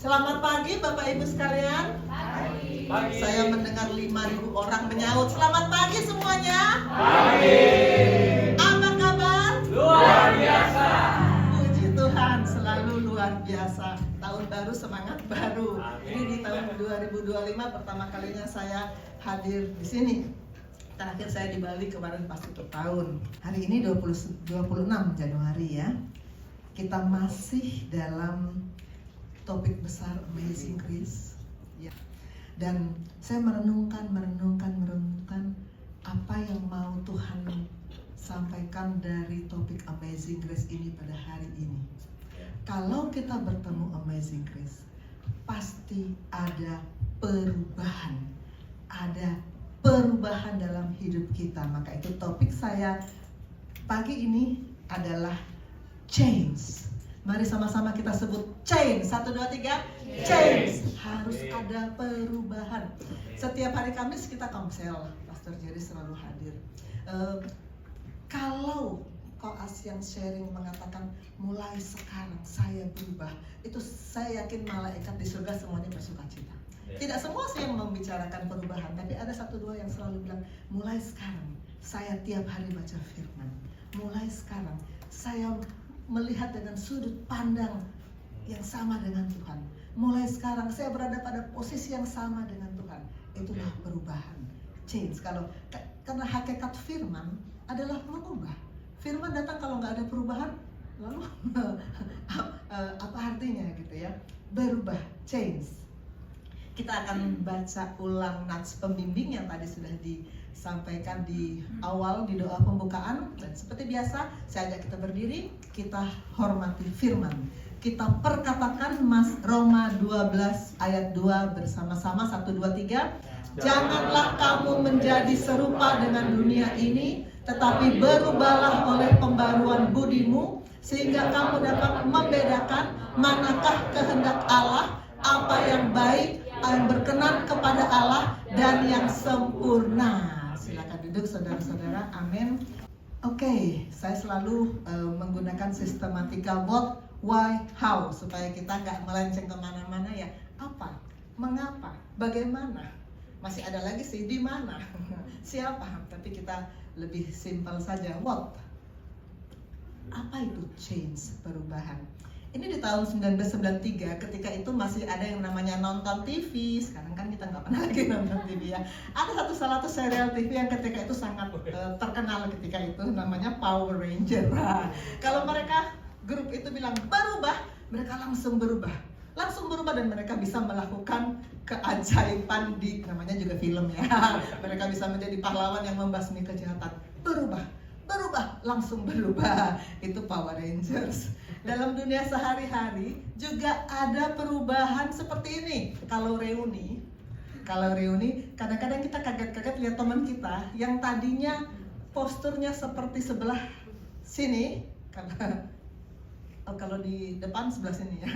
Selamat pagi Bapak Ibu sekalian. Pagi. Saya mendengar 5.000 orang menyaut. Selamat pagi semuanya. Pagi. Apa kabar? Luar biasa. Puji Tuhan, selalu luar biasa. Tahun baru, semangat baru. Ini di tahun 2025 pertama kalinya saya hadir di sini. Terakhir saya di Bali kemarin pas tutup tahun. Hari ini 26 Januari ya. Kita masih dalam topik besar Amazing Grace ya. Dan saya merenungkan apa yang mau Tuhan sampaikan dari topik Amazing Grace ini pada hari ini. Kalau kita bertemu Amazing Grace, pasti ada perubahan dalam hidup kita. Maka itu topik saya pagi ini adalah change. Mari sama-sama kita sebut change. 1, 2, 3. Change. Harus ada perubahan. Setiap hari Kamis kita komsel. Pastor Jerry selalu hadir. Kalau Koas yang sharing mengatakan mulai sekarang saya berubah, itu saya yakin malaikat di surga semuanya bersukacita. Tidak semua sih yang membicarakan perubahan, tapi ada 1-2 yang selalu bilang, mulai sekarang saya tiap hari baca firman. Mulai sekarang saya melihat dengan sudut pandang yang sama dengan Tuhan. Mulai sekarang saya berada pada posisi yang sama dengan Tuhan. Itulah perubahan, change. Karena hakikat firman adalah mengubah. Firman datang kalau nggak ada perubahan, lalu apa artinya gitu ya? Berubah, change. Kita akan baca ulang nats pembimbing yang tadi sudah disampaikan di awal di doa pembukaan. Dan seperti biasa, saya ajak kita berdiri, kita hormati firman. Kita perkatakan Roma 12 ayat 2 bersama-sama. 1, 2, 3. Janganlah kamu menjadi serupa dengan dunia ini, tetapi berubahlah oleh pembaruan budimu, sehingga kamu dapat membedakan manakah kehendak Allah, apa yang baik, yang berkenan kepada Allah, dan yang sempurna. Silakan duduk saudara-saudara. Amin. Oke, saya selalu menggunakan sistematika what, why, how, supaya kita nggak melenceng kemana-mana ya. Apa, mengapa, bagaimana, masih ada lagi sih di mana, siapa, tapi kita lebih simpel saja. What, apa itu change, perubahan. Ini di tahun 1993, ketika itu masih ada yang namanya nonton TV. Sekarang kan kita nggak pernah lagi nonton TV ya. Ada salah satu serial TV yang ketika itu sangat terkenal ketika itu, namanya Power Ranger. Nah, kalau mereka grup itu bilang berubah, mereka langsung berubah dan mereka bisa melakukan keajaiban di, namanya juga film ya. Mereka bisa menjadi pahlawan yang membasmi kejahatan. Berubah, langsung berubah. Itu Power Rangers. Dalam dunia sehari-hari juga ada perubahan seperti ini. Kalau reuni, kadang-kadang kita kaget-kaget lihat teman kita yang tadinya posturnya seperti sebelah sini, kalau di depan sebelah sini ya.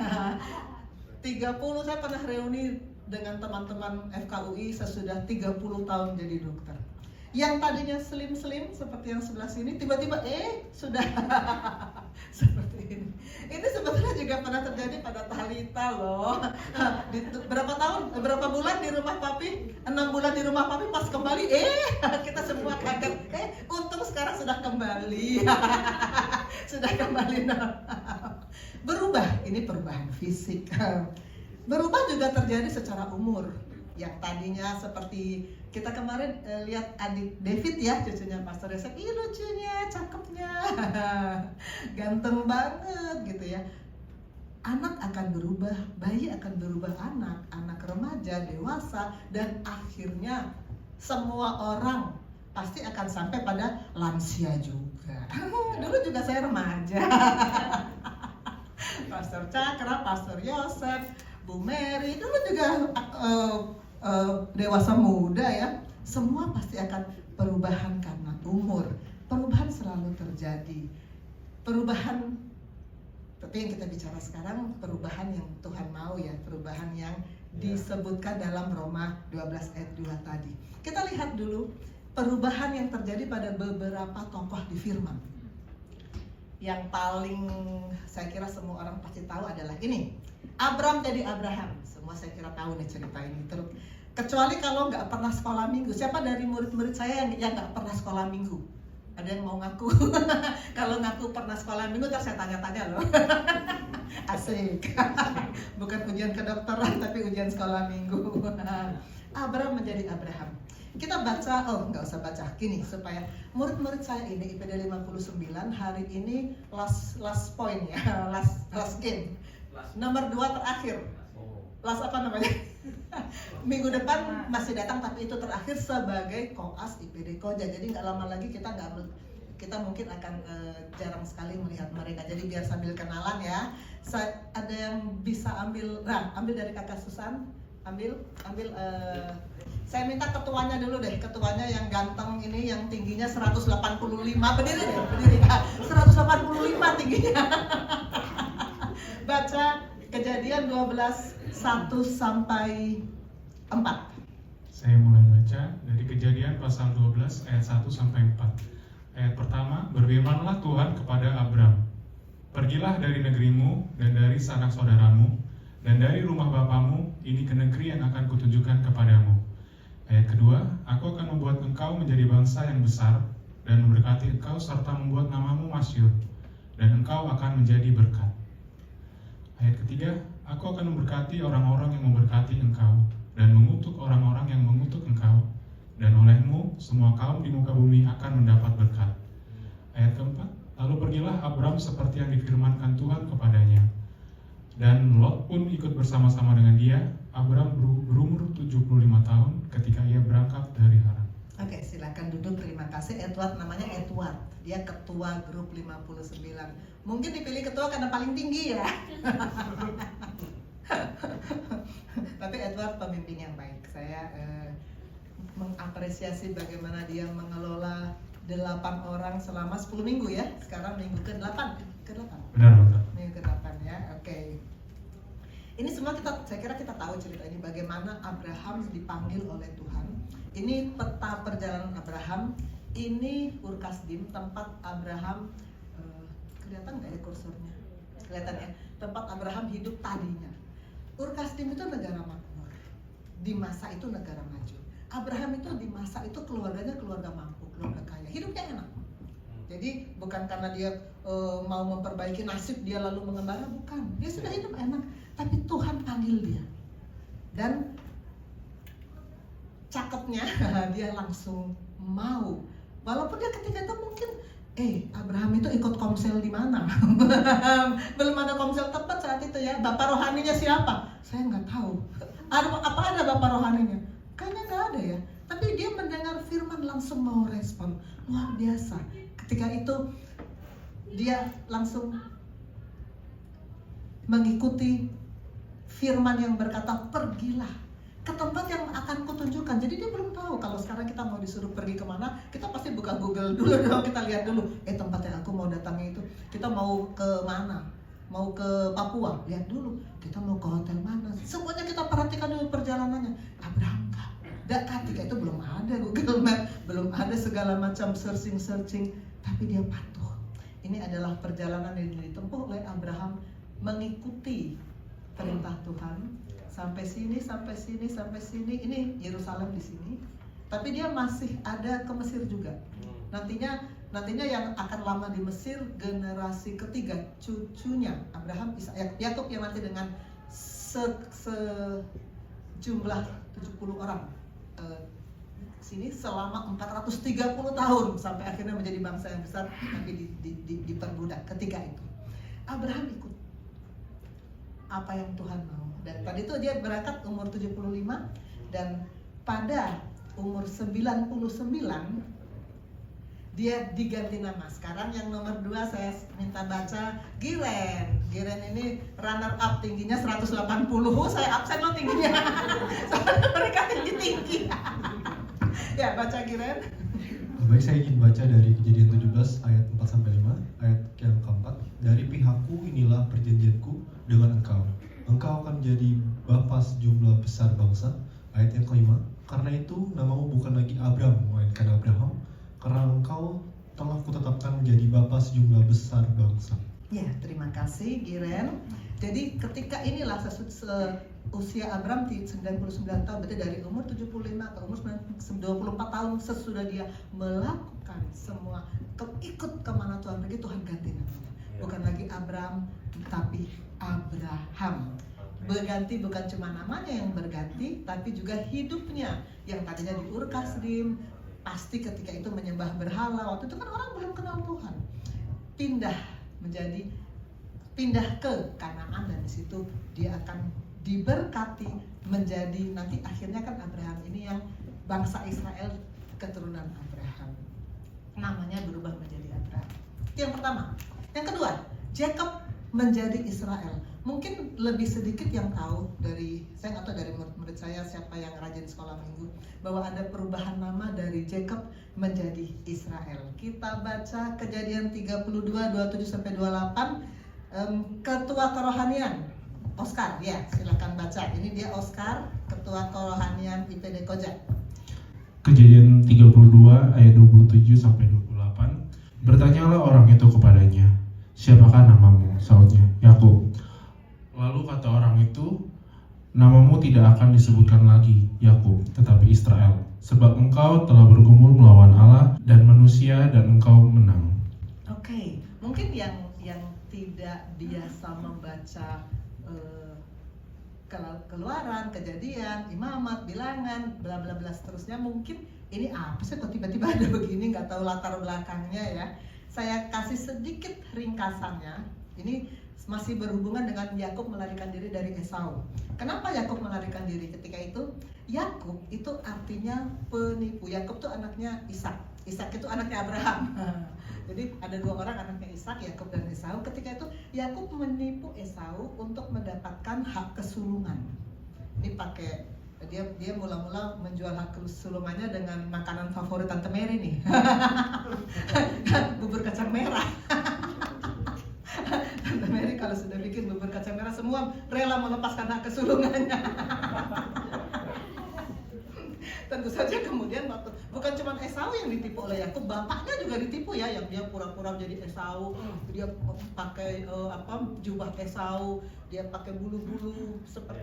30, saya pernah reuni dengan teman-teman FKUI sesudah 30 tahun jadi dokter. Yang tadinya slim-slim seperti yang sebelah sini, tiba-tiba sudah seperti ini. Ini sebetulnya juga pernah terjadi pada Talita loh. Berapa bulan di rumah papi? 6 bulan di rumah papi, pas kembali kita semua kaget. Untung sekarang sudah kembali. Sudah kembali normal. Berubah, ini perubahan fisik. Berubah juga terjadi secara umur. Yang tadinya seperti kita kemarin lihat adik David ya, cucunya Pastor Yosef, ih lucunya, cakepnya, ganteng banget gitu ya. Anak akan berubah, bayi akan berubah anak remaja, dewasa, dan akhirnya semua orang pasti akan sampai pada lansia juga. Dulu juga saya remaja. Pastor Cakra, Pastor Yosef, Bu Mary, dulu juga dewasa muda ya. Semua pasti akan perubahan karena umur. Perubahan selalu terjadi. Perubahan, tapi yang kita bicara sekarang perubahan yang Tuhan mau ya, perubahan yang disebutkan dalam Roma 12 ayat 2 tadi. Kita lihat dulu perubahan yang terjadi pada beberapa tokoh di firman. Yang paling saya kira semua orang pasti tahu adalah ini. Abram jadi Abraham. Semua saya kira tahu nih cerita ini. Terus kecuali kalau nggak pernah sekolah minggu. Siapa dari murid-murid saya yang nggak pernah sekolah minggu? Ada yang mau ngaku? Kalau ngaku pernah sekolah minggu, terus saya tanya-tanya loh. Asik. Bukan ujian kedokteran, tapi ujian sekolah minggu. Abram menjadi Abraham. Kita baca, nggak usah baca, gini supaya murid-murid saya ini IPD 59 hari ini last point ya, last game. Nomor 2 terakhir. Last apa namanya? Minggu depan masih datang, tapi itu terakhir sebagai koas IPD Koja. Jadi nggak lama lagi kita mungkin akan jarang sekali melihat mereka. Jadi biar sambil kenalan ya. Ada yang bisa ambil dari kakak Susan, ambil. Saya minta ketuanya dulu deh, ketuanya yang ganteng ini, yang tingginya 185, berdiri deh, berdiri. 185 tingginya. Baca Kejadian 12, 1 sampai 4. Saya mulai baca dari Kejadian pasal 12 ayat 1 sampai 4. Ayat pertama, berfirmanlah Tuhan kepada Abram, pergilah dari negerimu dan dari sanak saudaramu dan dari rumah bapamu ini ke negeri yang akan kutunjukkan kepadamu. Ayat kedua, aku akan membuat engkau menjadi bangsa yang besar dan memberkati engkau serta membuat namamu masyhur dan engkau akan menjadi berkat. Ayat ketiga, aku akan memberkati orang-orang yang memberkati engkau dan mengutuk orang-orang yang mengutuk engkau, dan olehmu semua kaum di muka bumi akan mendapat berkat. Ayat keempat, lalu pergilah Abram seperti yang difirmankan Tuhan kepadanya. Dan Lot pun ikut bersama-sama dengan dia. Abram berumur 75 tahun ketika ia berangkat dari Haran. Oke, silakan duduk. Terima kasih. Edward, namanya Edward. Dia ketua grup 59. Mungkin dipilih ketua karena paling tinggi ya. Tapi Edward pemimpin yang baik. Saya mengapresiasi bagaimana dia mengelola 8 orang selama 10 minggu ya. Sekarang minggu ke-8. Benar, benar. Minggu ke-8 ya. Oke. Ini semua saya kira kita tahu cerita ini, bagaimana Abraham dipanggil oleh Tuhan. Ini peta perjalanan Abraham. Ini Ur Kasdim, tempat Abraham. Kelihatan nggak ya kursornya? Kelihatan ya. Tempat Abraham hidup tadinya. Ur Kasdim itu negara makmur. Di masa itu negara maju. Abraham itu di masa itu keluarganya keluarga mampu, keluarga kaya. Hidupnya enak. Jadi bukan karena dia mau memperbaiki nasib dia lalu mengembara, bukan. Dia sudah hidup enak, tapi Tuhan panggil dia. Dan cakepnya dia langsung mau. Walaupun dia ketika itu mungkin Abraham itu ikut komsel di mana? Belum ada komsel tepat saat itu ya. Bapak rohaninya siapa? Saya nggak tahu. Apa ada bapak rohaninya? Kayaknya nggak ada ya. Tapi dia mendengar firman langsung mau respon. Luar biasa. Ketika itu dia langsung mengikuti firman yang berkata, pergilah ke tempat yang akan kutunjukkan. Jadi dia belum tahu kalau sekarang kita mau disuruh pergi kemana, kita pasti buka Google dulu dong, kita lihat dulu, tempat yang aku mau datangi itu, kita mau ke mana? Mau ke Papua, lihat dulu, kita mau ke hotel mana? Semuanya kita perhatikan dulu perjalanannya. Abraham ketika itu belum ada Google Map, belum ada segala macam searching, tapi dia patuh. Ini adalah perjalanan yang ditempuh oleh Abraham mengikuti perintah Tuhan. Sampai sini. Ini Yerusalem di sini. Tapi dia masih ada ke Mesir juga. Nantinya yang akan lama di Mesir generasi ketiga, cucunya Abraham, Ishak, Yakub yang nanti dengan sejumlah 70 orang sini selama 430 tahun sampai akhirnya menjadi bangsa yang besar, tapi diperbudak. Ketika itu Abraham ikut apa yang Tuhan mau. Dan pada itu dia berangkat umur 75, dan pada umur 99 dia diganti nama. Sekarang yang nomor 2 saya minta baca Giren. Giren ini runner up, tingginya 180. Saya absen lo tingginya. Soalnya mereka tinggi. Ya, baca Giren. Baik, saya ingin baca dari Kejadian 17 ayat 4-5, ayat yang keempat. Dari pihakku inilah perjanjianku dengan engkau. Engkau akan menjadi bapa sejumlah besar bangsa. Ayat yang kelima. Karena itu namamu bukan lagi Abram, melainkan Abraham. Karena engkau telah kutetapkan menjadi bapa sejumlah besar bangsa. Ya, terima kasih Giren. Jadi ketika inilah usia Abram 99 tahun, berarti dari umur 75 ke umur 24 tahun sesudah dia melakukan semua ikut kemana Tuhan pergi, Tuhan ganti namanya. Bukan lagi Abram, tapi Abraham. Berganti bukan cuma namanya yang berganti, tapi juga hidupnya yang tadinya di Ur Kasdim, pasti ketika itu menyembah berhala. Waktu itu kan orang belum kenal Tuhan. Pindah ke Kanaan, dan di situ dia akan diberkati menjadi, nanti akhirnya kan Abraham ini yang bangsa Israel, keturunan Abraham, namanya berubah menjadi Abraham. Itu yang pertama. Yang kedua, Jacob menjadi Israel. Mungkin lebih sedikit yang tahu dari saya atau dari murid-murid saya, siapa yang rajin sekolah minggu, bahwa ada perubahan nama dari Jacob menjadi Israel. Kita baca Kejadian 32, 27-28. Ketua kerohanian Oscar, ya silakan baca. Ini dia Oscar, Ketua Kerohanian IPD Koja. Kejadian 32 ayat 27-28. Bertanyalah orang itu kepadanya, siapakah namamu? Sautnya, Yakub. Lalu kata orang itu, namamu tidak akan disebutkan lagi Yakub, tetapi Israel, sebab engkau telah bergumul melawan Allah dan manusia, dan engkau menang. Oke, mungkin yang tidak biasa membaca Keluaran, Kejadian, Imamat, Bilangan, bla bla bla seterusnya, mungkin ini apa sih kok tiba-tiba ada begini, nggak tahu latar belakangnya ya. Saya kasih sedikit ringkasannya. Ini masih berhubungan dengan Yakub melarikan diri dari Esau. Kenapa Yakub melarikan diri ketika itu? Yakub itu artinya penipu. Yakub itu anaknya Ishak. Ishak itu anaknya Abraham. Jadi ada dua orang anaknya Ishak, Yakub dan Esau. Ketika itu Yakub menipu Esau untuk mendapatkan hak kesulungan. Ini pakai dia mula-mula menjual hak kesulungannya dengan makanan favorit Tante Mary nih. Bubur kacang merah. Tante Mary kalau sudah bikin bubur kacang merah, semua rela melepaskan hak kesulungannya. Tentu saja kemudian waktu bukan cuma Esau yang ditipu oleh Yakub, bapaknya juga ditipu ya, yang dia pura-pura jadi Esau, dia pakai jubah Esau, dia pakai bulu-bulu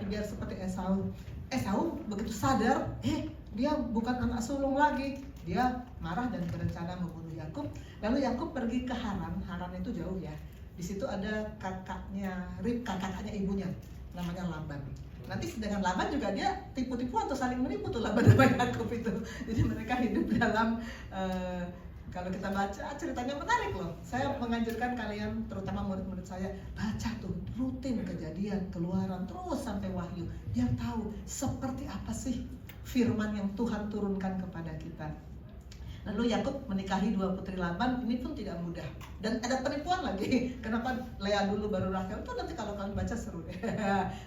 biar seperti Esau. Esau begitu sadar, dia bukan anak sulung lagi, dia marah dan berencana membunuh Yakub. Lalu Yakub pergi ke Haran. Haran itu jauh ya. Di situ ada kakaknya ibunya, namanya Laban. Nanti dengan Laban juga dia tipu-tipu atau saling menipu tuh Laban dan Yakub itu. Jadi mereka hidup dalam kalau kita baca ceritanya menarik loh. Saya menganjurkan kalian, terutama murid-murid saya, baca tuh rutin Kejadian, Keluaran, terus sampai Wahyu. Biar tahu seperti apa sih firman yang Tuhan turunkan kepada kita. Lalu Yakub menikahi dua putri Laban, ini pun tidak mudah. Dan ada penipuan lagi. Kenapa Lea dulu baru Rahel? Itu nanti kalau kalian baca seru deh.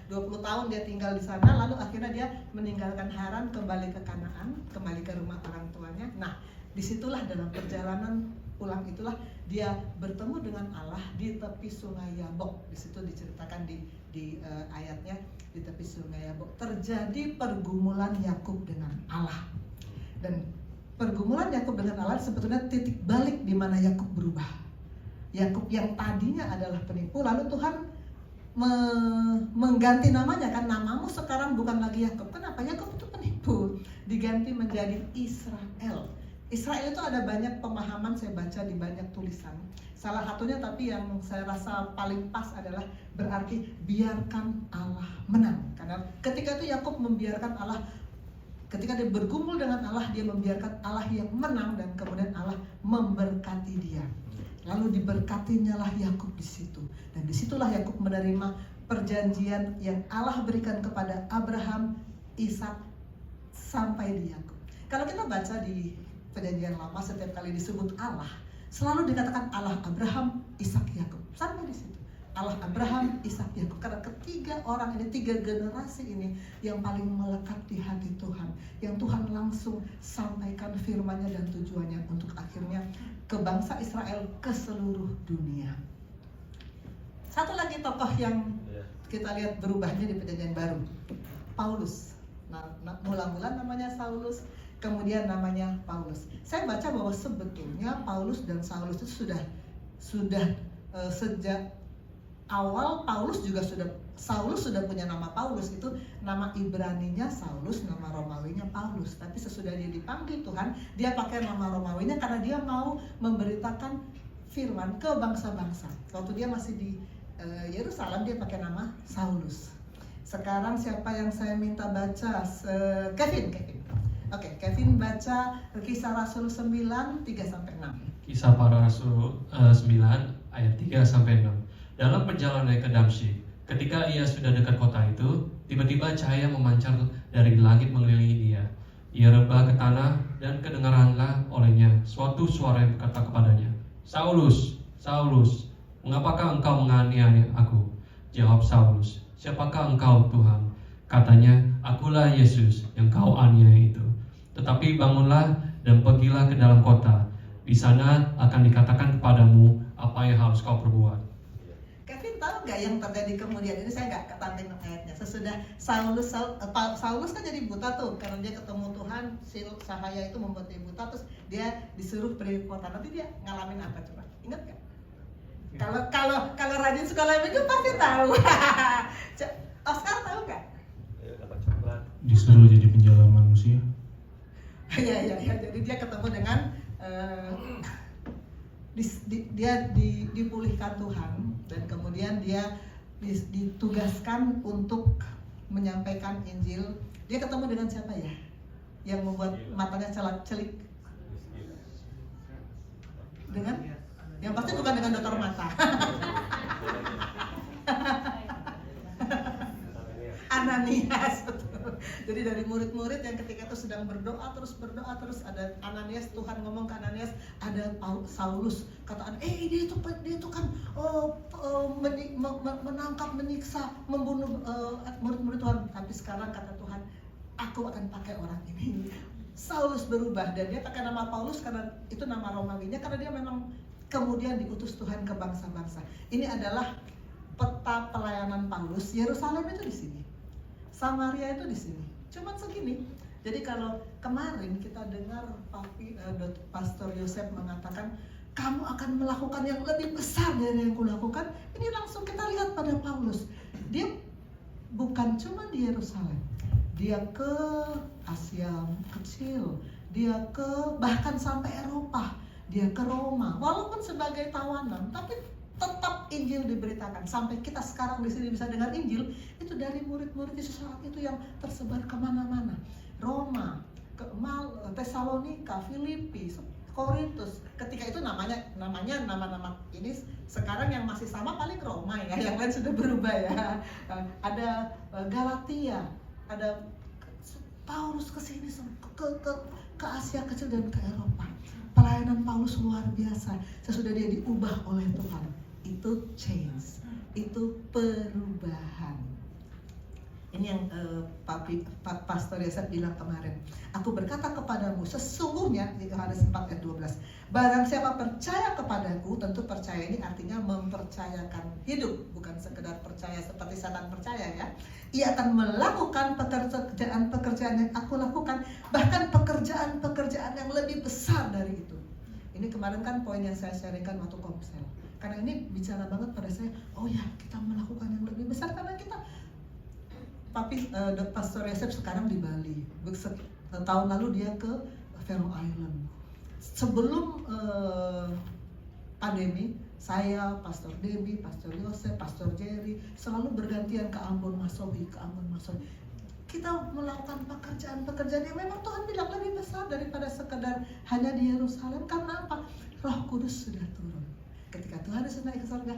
20 tahun dia tinggal di sana, lalu akhirnya dia meninggalkan Haran, kembali ke Kanaan, kembali ke rumah orang tuanya. Nah, disitulah dalam perjalanan pulang itulah dia bertemu dengan Allah di tepi sungai Yabok. Di situ diceritakan di ayatnya, di tepi sungai Yabok terjadi pergumulan Yakub dengan Allah. Dan pergumulan Yakub dengan Allah sebetulnya titik balik di mana Yakub berubah. Yakub yang tadinya adalah penipu, lalu Tuhan mengganti namanya kan, namamu sekarang bukan lagi Yakub. Kenapa? Yakub itu penipu, diganti menjadi Israel. Israel itu ada banyak pemahaman, saya baca di banyak tulisan. Salah satunya tapi yang saya rasa paling pas adalah berarti biarkan Allah menang. Karena ketika itu Yakub membiarkan Allah, ketika dia bergumul dengan Allah, dia membiarkan Allah yang menang dan kemudian Allah memberkati dia. Lalu diberkatinya lah Yakub di situ. Dan disitulah Yakub menerima perjanjian yang Allah berikan kepada Abraham, Ishak sampai di Yakub. Kalau kita baca di Perjanjian Lama, setiap kali disebut Allah, selalu dikatakan Allah Abraham, Ishak, Yakub. Sampai di situ. Allah Abraham, Ishak, Yakub. Karena ketiga orang ini, tiga generasi ini yang paling melekat di hati Tuhan, yang Tuhan langsung sampaikan firman-Nya dan tujuannya untuk akhirnya ke bangsa Israel, ke seluruh dunia. Satu lagi tokoh yang kita lihat berubahnya di Perjanjian Baru, Paulus. Mula-mula namanya Saulus, kemudian namanya Paulus. Saya baca bahwa sebetulnya Paulus dan Saulus itu sudah sejak awal Saulus sudah punya nama Paulus, itu nama Ibraninya Saulus, nama Romawinya Paulus. Tapi sesudah dia dipanggil Tuhan, dia pakai nama Romawinya karena dia mau memberitakan firman ke bangsa-bangsa. Waktu dia masih di Yerusalem, dia pakai nama Saulus. Sekarang siapa yang saya minta baca? Kevin. Oke, Kevin baca Kisah Rasul 9, 3-6. Kisah Para Rasul 9 ayat 3-6. Dalam perjalanan ke Damsyik, ketika ia sudah dekat kota itu, tiba-tiba cahaya memancar dari langit mengelilingi dia. Ia rebah ke tanah dan kedengaranlah olehnya suatu suara yang berkata kepadanya, "Saulus, Saulus, mengapakah engkau menganiaya aku?" Jawab Saulus, "Siapakah engkau, Tuhan?" Katanya, "Akulah Yesus yang kau aniaya itu. Tetapi bangunlah dan pergilah ke dalam kota. Di sana akan dikatakan kepadamu apa yang harus kau perbuat." Kevin tahu nggak yang terjadi kemudian? Ini saya nggak ketampil ayatnya. Sesudah Saulus kan jadi buta tuh karena dia ketemu Tuhan, cahaya itu membuat dia buta, terus dia disuruh pergi ke kota. Nanti dia ngalamin apa coba? Ingat nggak? Kalau rajin sekolah minggu pasti tahu. Oscar tahu nggak? Disuruh jadi penjala manusia. Iya. Jadi dia ketemu dengan dia dipulihkan Tuhan, dan kemudian dia ditugaskan untuk menyampaikan Injil. Dia ketemu dengan siapa ya? Yang membuat matanya celik. Dengan? Yang pasti bukan dengan dokter mata. Ananias, betul. Jadi dari murid-murid yang ketika itu sedang berdoa terus ada Ananias, Tuhan ngomong ke Ananias, ada Saulus, kataan, dia itu kan menangkap, menyiksa, membunuh murid-murid Tuhan. Tapi sekarang kata Tuhan, aku akan pakai orang ini. Saulus berubah dan dia pakai nama Paulus karena itu nama Romawinya, karena dia memang kemudian diutus Tuhan ke bangsa-bangsa. Ini adalah peta pelayanan Paulus. Yerusalem itu di sini. Samaria itu di sini, cuman segini. Jadi kalau kemarin kita dengar Pastor Yosef mengatakan, kamu akan melakukan yang lebih besar dari yang kulakukan, ini langsung kita lihat pada Paulus. Dia bukan cuma di Yerusalem, dia ke Asia kecil, dia ke bahkan sampai Eropa, dia ke Roma, walaupun sebagai tawanan, tapi tetap Injil diberitakan. Sampai kita sekarang di sini bisa dengar Injil itu dari murid-murid Yesus saat itu yang tersebar kemana-mana. Roma, Tesalonika, Filipi, Korintus. Ketika itu namanya nama-nama ini sekarang yang masih sama paling Roma ya, yang lain sudah berubah ya. Ada Galatia, ada Paulus ke sini ke Asia kecil dan ke Eropa. Pelayanan Paulus luar biasa. Sesudah dia diubah oleh Tuhan, itu change, itu perubahan. Ini yang Pastor Yosef bilang kemarin. Aku berkata kepadamu, sesungguhnya di Yohanes 4 ayat 12, barang siapa percaya kepadaku, tentu percaya ini artinya mempercayakan hidup, bukan sekedar percaya seperti setan percaya ya. Ia akan melakukan pekerjaan yang aku lakukan, bahkan pekerjaan yang lebih besar dari itu. Ini kemarin kan poin yang saya sharingkan waktu komsel. Karena ini bicara banget pada saya, oh ya kita melakukan yang lebih besar karena kita Pastor Yosef sekarang di Bali. Tahun lalu dia ke Faroe Island. Sebelum pandemi, saya, Pastor Debbie, Pastor Yosef, Pastor Jerry selalu bergantian ke Ambon Masohi. Kita melakukan pekerjaan yang memang Tuhan bilang lebih besar daripada sekedar hanya di Yerusalem. Karena apa? Roh Kudus sudah turun. Ketika Tuhan sudah naik ke surga,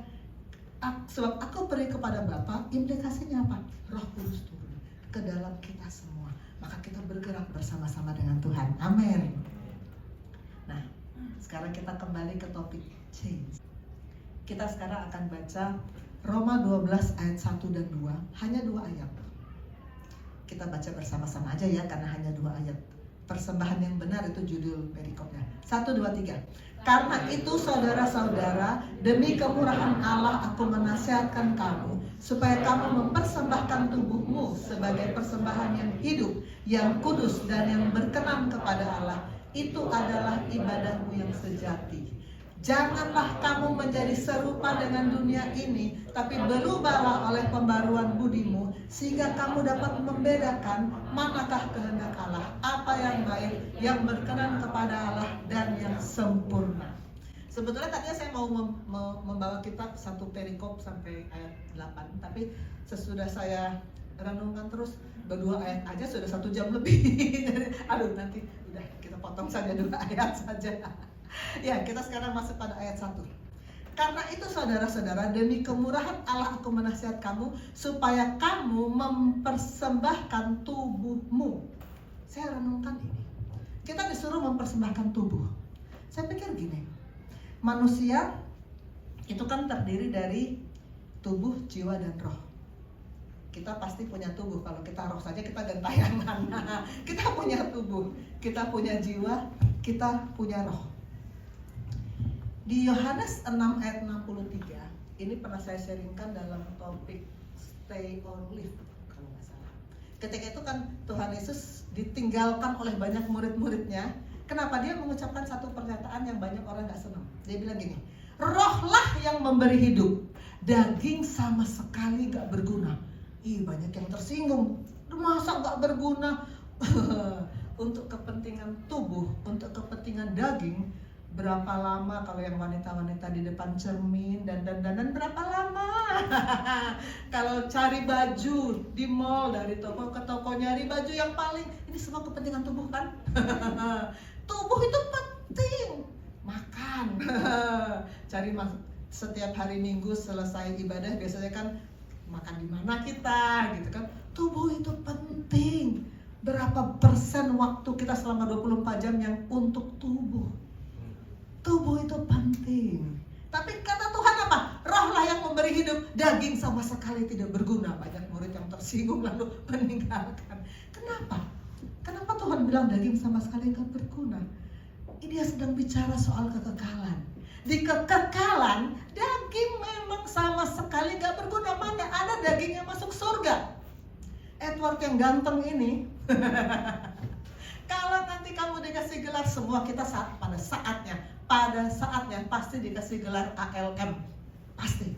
sebab aku pergi kepada Bapa, implikasinya apa? Roh Kudus turun ke dalam kita semua. Maka kita bergerak bersama-sama dengan Tuhan. Amin. Nah, sekarang kita kembali ke topik change. Kita sekarang akan baca Roma 12 ayat 1 dan 2. Hanya 2 ayat. Kita baca bersama-sama aja ya, karena hanya 2 ayat. Persembahan yang benar itu judul perikopnya. 1, 2, 3. Karena itu saudara-saudara, demi kemurahan Allah aku menasihatkan kamu, supaya kamu mempersembahkan tubuhmu sebagai persembahan yang hidup, yang kudus dan yang berkenan kepada Allah. Itu adalah ibadahmu yang sejati. Janganlah kamu menjadi serupa dengan dunia ini, tapi berubahlah oleh pembaruan budimu, sehingga kamu dapat membedakan manakah kehendak Allah, apa yang baik, yang berkenan kepada Allah, dan yang sempurna. Sebetulnya tadinya saya mau membawa kita satu perikop sampai ayat 8, tapi sesudah saya renungkan terus, berdua ayat aja sudah 1 jam lebih. Aduh, nanti udah kita potong saja 2 ayat saja. Ya, kita sekarang masuk pada ayat 1. Karena itu saudara-saudara, demi kemurahan Allah aku menasihat kamu, supaya kamu mempersembahkan tubuhmu. Saya renungkan ini. Kita disuruh mempersembahkan tubuh. Saya pikir gini, manusia itu kan terdiri dari tubuh, jiwa, dan roh. Kita pasti punya tubuh, kalau kita roh saja kita gentayangan. Kita punya tubuh, kita punya jiwa, kita punya roh. Di Yohanes 6 ayat 63, ini pernah saya sharingkan dalam topik Stay or Live kalau nggak salah. Ketika itu kan Tuhan Yesus ditinggalkan oleh banyak murid-muridnya. Kenapa? Dia mengucapkan satu pernyataan yang banyak orang nggak senang. Dia bilang gini, rohlah yang memberi hidup, daging sama sekali nggak berguna. Banyak yang tersinggung, masa nggak berguna? Untuk kepentingan tubuh, untuk kepentingan daging, berapa lama kalau yang wanita-wanita di depan cermin dan berapa lama? Kalau cari baju di mall, dari toko ke toko nyari baju yang paling, ini semua kepentingan tubuh kan? Tubuh itu penting. Makan. Cari setiap hari Minggu selesai ibadah biasanya kan makan di mana kita gitu kan. Tubuh itu penting. Berapa persen waktu kita selama 24 jam yang untuk tubuh? Tubuh itu penting. Tapi kata Tuhan apa? Rohlah yang memberi hidup, daging sama sekali tidak berguna. Banyak murid yang tersinggung lalu meninggalkan. Kenapa? Kenapa Tuhan bilang daging sama sekali tidak berguna? Dia sedang bicara soal kekekalan. Di kekekalan, daging memang sama sekali gak berguna. Mana ada daging yang masuk surga? Edward yang ganteng ini kalau nanti kamu dikasih gelar, semua kita pada saatnya pasti dikasih gelar ALM, pasti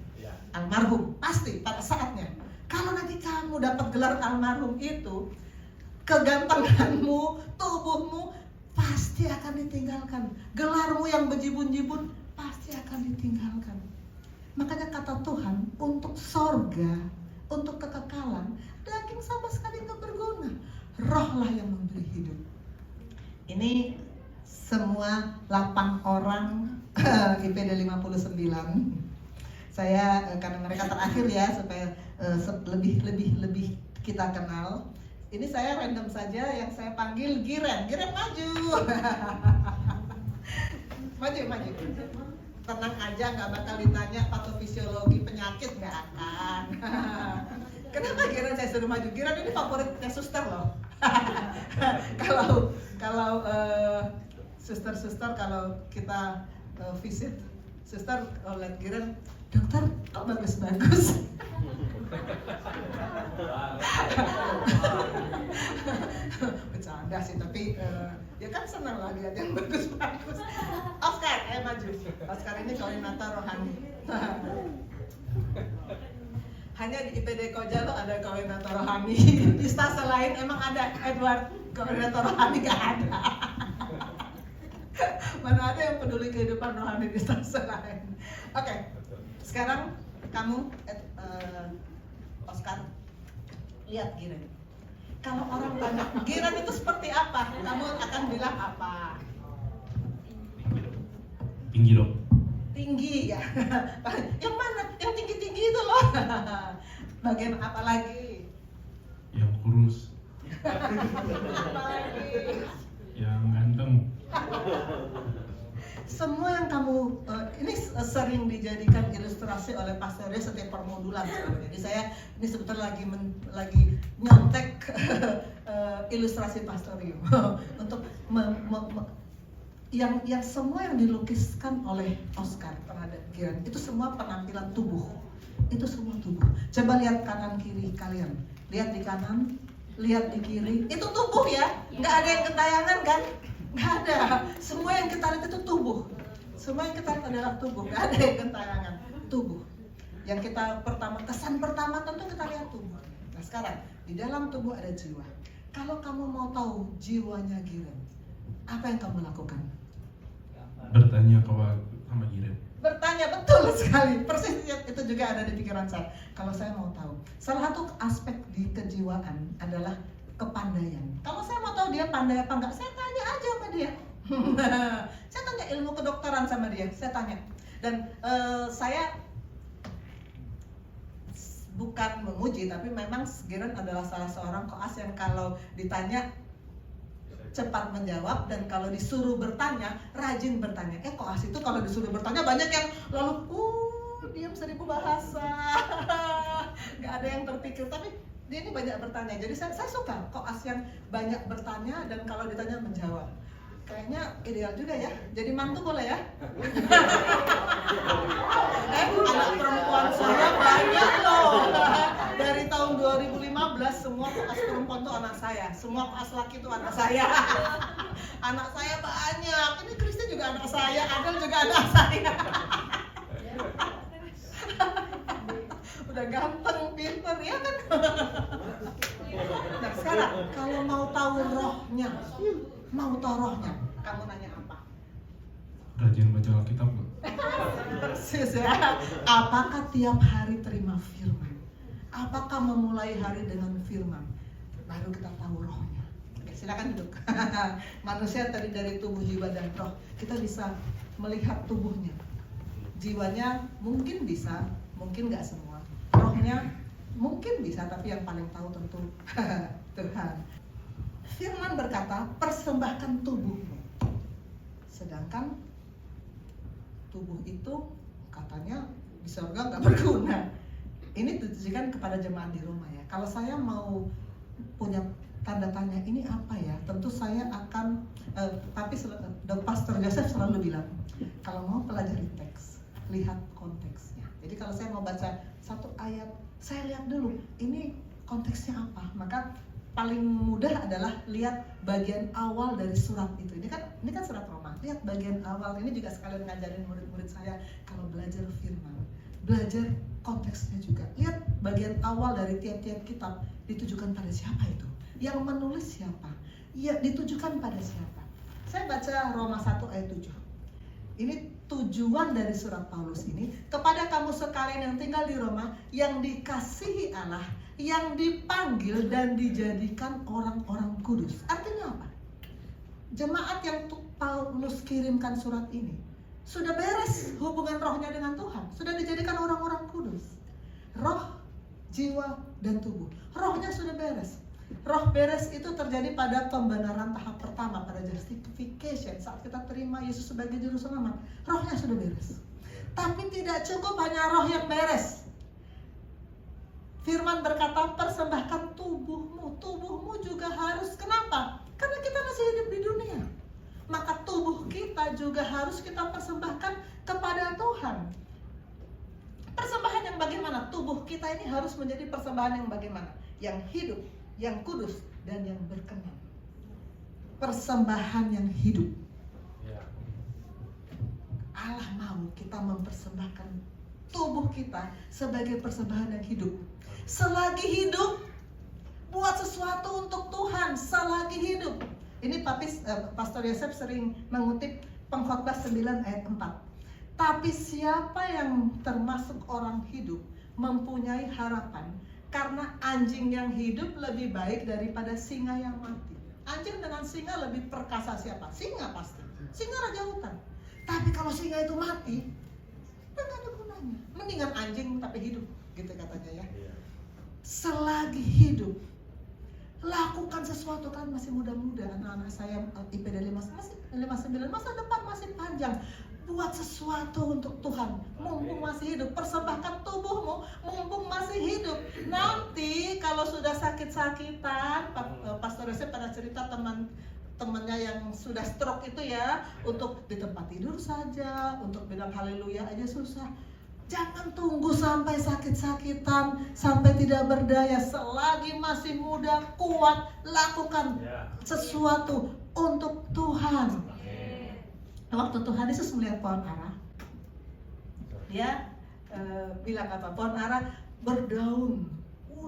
almarhum, pasti pada saatnya. Kalau nanti kamu dapat gelar almarhum itu, kegantenganmu, tubuhmu pasti akan ditinggalkan. Gelarmu yang bejibun-jibun pasti akan ditinggalkan. Makanya kata Tuhan, untuk sorga, untuk kekekalan, daging sama sekali nggak berguna. Rohlah yang memberi hidup. Ini semua 8 orang IPD 59. Saya karena mereka terakhir ya, supaya lebih kita kenal. Ini saya random saja, yang saya panggil Giren maju. maju. Tenang aja, nggak bakal ditanya patofisiologi penyakit, nggak akan. Kenapa Giren saya suruh maju? Giren ini favoritnya suster loh. Kalau suster kalau kita visit suster lihat Giren, dokter kok bagus-bagus. Bercanda sih, tapi ya kan senang lah lihat yang bagus-bagus. Oscar, maju. Oscar ini koordinator rohani. Hanya di IPD Koja lo ada koordinator rohani. Di stase lain emang ada Edward, koordinator rohani gak ada. Mana ada yang peduli kehidupan rohani di stase lain. Oke, sekarang kamu Oscar, lihat Giren. Kalau orang tanya Giren itu seperti apa, kamu akan bilang apa? Tinggi dong. Tinggi ya. Yang mana? Yang tinggi-tinggi itu loh. Bagian apa lagi? Yang kurus. Apa lagi? Yang ganteng. Semua yang kamu ini sering dijadikan ilustrasi oleh Pastorio setiap permodulan. Jadi saya ini sebetulnya lagi nyontek ilustrasi Pastorio untuk yang semua yang dilukiskan oleh Oscar terhadap Giren itu semua penampilan tubuh. Itu semua tubuh. Coba lihat kanan kiri kalian. Lihat di kanan, lihat di kiri. Itu tubuh ya. Nggak ada yang gentayangan kan? Nggak ada. Semua yang kita lihat itu tubuh. Semua yang kita lihat adalah tubuh, nggak ada yang gentayangan. Tubuh. Yang kita kesan pertama tentu kita lihat tubuh. Nah sekarang, di dalam tubuh ada jiwa. Kalau kamu mau tahu jiwanya Giren, apa yang kamu lakukan? Bertanya sama Giren. Bertanya, betul sekali. Persis itu juga ada di pikiran saya. Kalau saya mau tahu, salah satu aspek di kejiwaan adalah kepandaian. Kalau saya mau tahu dia pandai apa enggak, saya tanya aja sama dia. Saya tanya ilmu kedokteran sama dia, saya tanya. Dan saya bukan memuji, tapi memang Giren adalah salah seorang koas yang kalau ditanya cepat menjawab, dan kalau disuruh bertanya rajin bertanya. Koas itu kalau disuruh bertanya banyak yang lalu diam 1000 bahasa. Nggak ada yang terpikir, tapi dia ini banyak bertanya. Jadi saya suka koas yang banyak bertanya dan kalau ditanya menjawab. Kayaknya ideal juga ya. Jadi mantu boleh ya? Anak perempuan saya banyak loh. Dari tahun 2015 semua koas perempuan tuh anak saya. Semua koas laki tuh anak saya. Anak saya banyak. Ini Kristi juga anak saya, Adel juga anak saya. Udah ganteng, pinter ya kan? Nah sekarang kalau mau tahu rohnya, kamu nanya apa? Rajin baca Alkitab nggak? Persis ya. Apakah tiap hari terima firman? Apakah memulai hari dengan firman? Baru kita tahu rohnya. Oke, silakan duduk. Manusia tadi dari tubuh, jiwa, dan roh. Kita bisa melihat tubuhnya. Jiwanya mungkin bisa, mungkin nggak semua. Rohnya mungkin bisa, tapi yang paling tahu tentu Tuhan. Firman berkata, persembahkan tubuhmu. Sedangkan tubuh itu katanya di surga nggak berguna. Ini ditujukan kepada jemaat di Roma ya. Kalau saya mau punya tanda tanya ini apa ya, tentu saya akan tapi Pastor Joseph selalu bilang, kalau mau pelajari teks, lihat konteksnya. Jadi kalau saya mau baca satu ayat, saya lihat dulu ini konteksnya apa. Maka paling mudah adalah lihat bagian awal dari surat itu. Ini kan surat Roma. Lihat bagian awal. Ini juga sekalian ngajarin murid-murid saya kalau belajar firman, belajar konteksnya juga. Lihat bagian awal dari tiap-tiap kitab ditujukan pada siapa itu? Yang menulis siapa? Ya, ditujukan pada siapa? Saya baca Roma 1 ayat 7. Ini tujuan dari surat Paulus ini kepada kamu sekalian yang tinggal di Roma, yang dikasihi Allah, yang dipanggil dan dijadikan orang-orang kudus. Artinya apa? Jemaat yang Paulus kirimkan surat ini sudah beres hubungan rohnya dengan Tuhan, sudah dijadikan orang-orang kudus. Roh, jiwa, dan tubuh. Rohnya sudah beres. Roh beres itu terjadi pada pembenaran tahap pertama, pada justification, saat kita terima Yesus sebagai juru selamat. Rohnya sudah beres. Tapi tidak cukup hanya roh yang beres. Firman berkata, persembahkan tubuhmu. Tubuhmu juga harus, kenapa? Karena kita masih hidup di dunia. Maka tubuh kita juga harus kita persembahkan kepada Tuhan. Persembahan yang bagaimana? Tubuh kita ini harus menjadi persembahan yang bagaimana? Yang hidup, yang kudus, dan yang berkenan. Persembahan yang hidup. Allah mau kita mempersembahkan tubuh kita sebagai persembahan yang hidup. Selagi hidup, buat sesuatu untuk Tuhan. Selagi hidup. Ini Pastor Yosef sering mengutip Pengkhotbah 9 ayat 4. Tapi siapa yang termasuk orang hidup mempunyai harapan, karena anjing yang hidup lebih baik daripada singa yang mati. Anjing dengan singa lebih perkasa siapa? Singa pasti. Singa raja hutan. Tapi kalau singa itu mati, nggak ada gunanya. Mendingan anjing tapi hidup, gitu katanya ya. Selagi hidup, lakukan sesuatu. Kan masih muda-muda, anak-anak saya IPD 59, masa depan masih panjang. Buat sesuatu untuk Tuhan, mumpung masih hidup. Persembahkan tubuhmu, mumpung masih hidup. Nanti kalau sudah sakit-sakitan, Pastor Yosef pada cerita temannya yang sudah stroke itu ya, untuk di tempat tidur saja, untuk bilang haleluya aja susah. Jangan tunggu sampai sakit-sakitan, sampai tidak berdaya. Selagi masih muda, kuat, lakukan sesuatu untuk Tuhan. Waktu Tuhan Yesus melihat pohon ara, dia bilang apa? Pohon ara berdaun,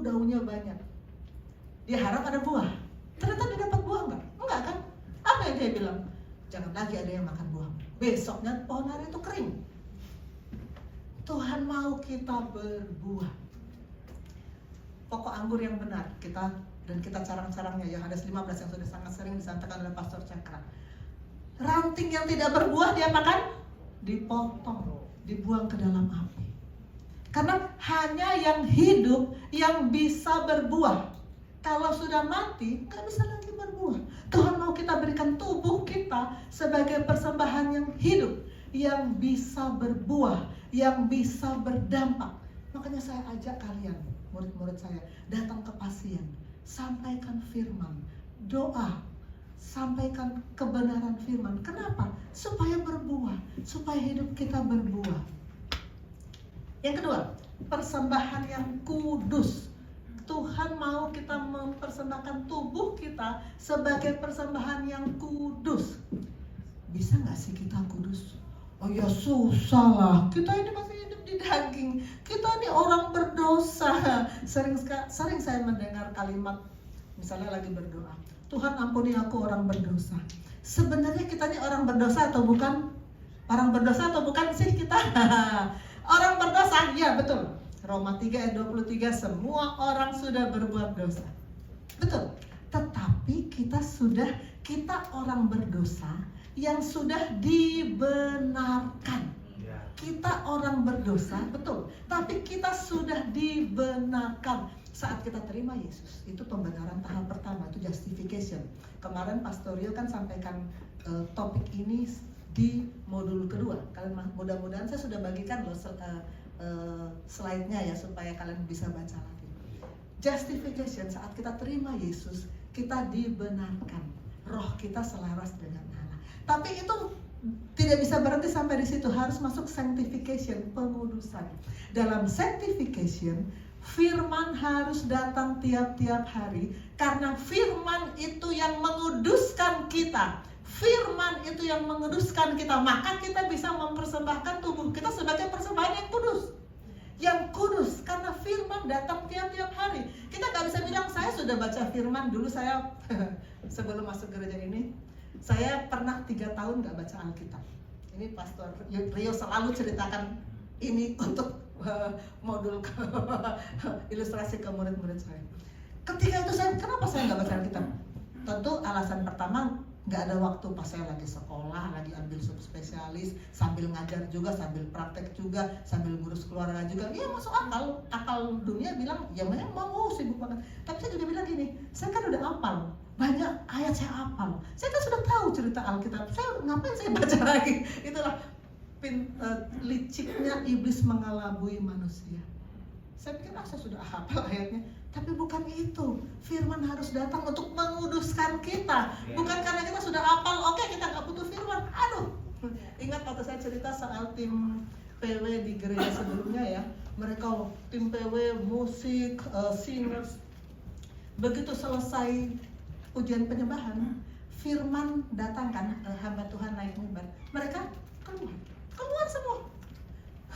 daunnya banyak. Dia harap ada buah. Ternyata dia dapat buah enggak? Enggak kan? Apa yang dia bilang? Jangan lagi ada yang makan buah. Besoknya pohon ara itu kering. Tuhan mau kita berbuah. Pokok anggur yang benar kita carang-carangnya Yohanes 15 yang sudah sangat sering disampaikan oleh Pastor Cakra. Ranting yang tidak berbuah dia makan, dipotong, dibuang ke dalam api. Karena hanya yang hidup yang bisa berbuah. Kalau sudah mati, nggak bisa lagi berbuah. Tuhan mau kita berikan tubuh kita sebagai persembahan yang hidup, yang bisa berbuah, yang bisa berdampak. Makanya saya ajak kalian, murid-murid saya, datang ke pasien, sampaikan firman, doa, sampaikan kebenaran firman. Kenapa? Supaya berbuah, supaya hidup kita berbuah. Yang kedua, persembahan yang kudus. Tuhan mau kita mempersembahkan tubuh kita sebagai persembahan yang kudus. Bisa nggak sih kita kudus? Oh ya susah lah, kita ini masih hidup di daging, kita ini orang berdosa. Sering saya mendengar kalimat, misalnya lagi berdoa, Tuhan ampuni aku orang berdosa. Sebenarnya kita ini orang berdosa atau bukan? Orang berdosa atau bukan sih kita? Orang berdosa, ya betul. Roma 3 ayat 23, semua orang sudah berbuat dosa. Betul. Tetapi kita orang berdosa yang sudah dibenarkan. Kita orang berdosa, betul. Tapi kita sudah dibenarkan saat kita terima Yesus. Itu pembenaran tahap pertama, itu justification. Kemarin Pastor Rio kan sampaikan topik ini di modul kedua. Kalian mudah-mudahan saya sudah bagikan loh slide-nya ya supaya kalian bisa baca lagi. Justification, saat kita terima Yesus, kita dibenarkan. Roh kita selaras dengan Allah. Tapi itu tidak bisa berhenti sampai di situ, harus masuk sanctification, pengudusan. Dalam sanctification, firman harus datang tiap-tiap hari karena firman itu yang menguduskan kita. Firman itu yang menguduskan kita, maka kita bisa mempersembahkan tubuh kita sebagai persembahan yang kudus. Yang kudus, karena firman datang tiap-tiap hari. Kita gak bisa bilang, saya sudah baca firman. Dulu saya, sebelum masuk gereja ini, saya pernah 3 tahun gak baca Alkitab. Ini Pastor Rio selalu ceritakan ini untuk modul ilustrasi ke murid-murid saya. Ketika itu kenapa saya gak baca Alkitab? Tentu alasan pertama, nggak ada waktu. Pas saya lagi sekolah, lagi ambil subspesialis, sambil ngajar juga, sambil praktek juga, sambil ngurus keluarga juga. Iya masuk akal dunia bilang ya memang mau sibuk banget. Tapi saya juga bilang gini, saya kan udah hafal, banyak ayat saya hafal. Saya kan sudah tahu cerita Alkitab. Saya ngapain saya baca lagi? Itulah liciknya iblis mengelabui manusia. Saya pikir saya sudah hafal ayatnya. Tapi bukan itu, firman harus datang untuk menguduskan kita. Bukan karena kita sudah hafal, oke kita gak butuh firman. Aduh, ingat waktu saya cerita soal tim PW di gereja sebelumnya ya. Mereka tim PW, musik, singers. Begitu selesai ujian penyembahan, firman datang kan, hamba Tuhan naik mimbar. Mereka keluar semua.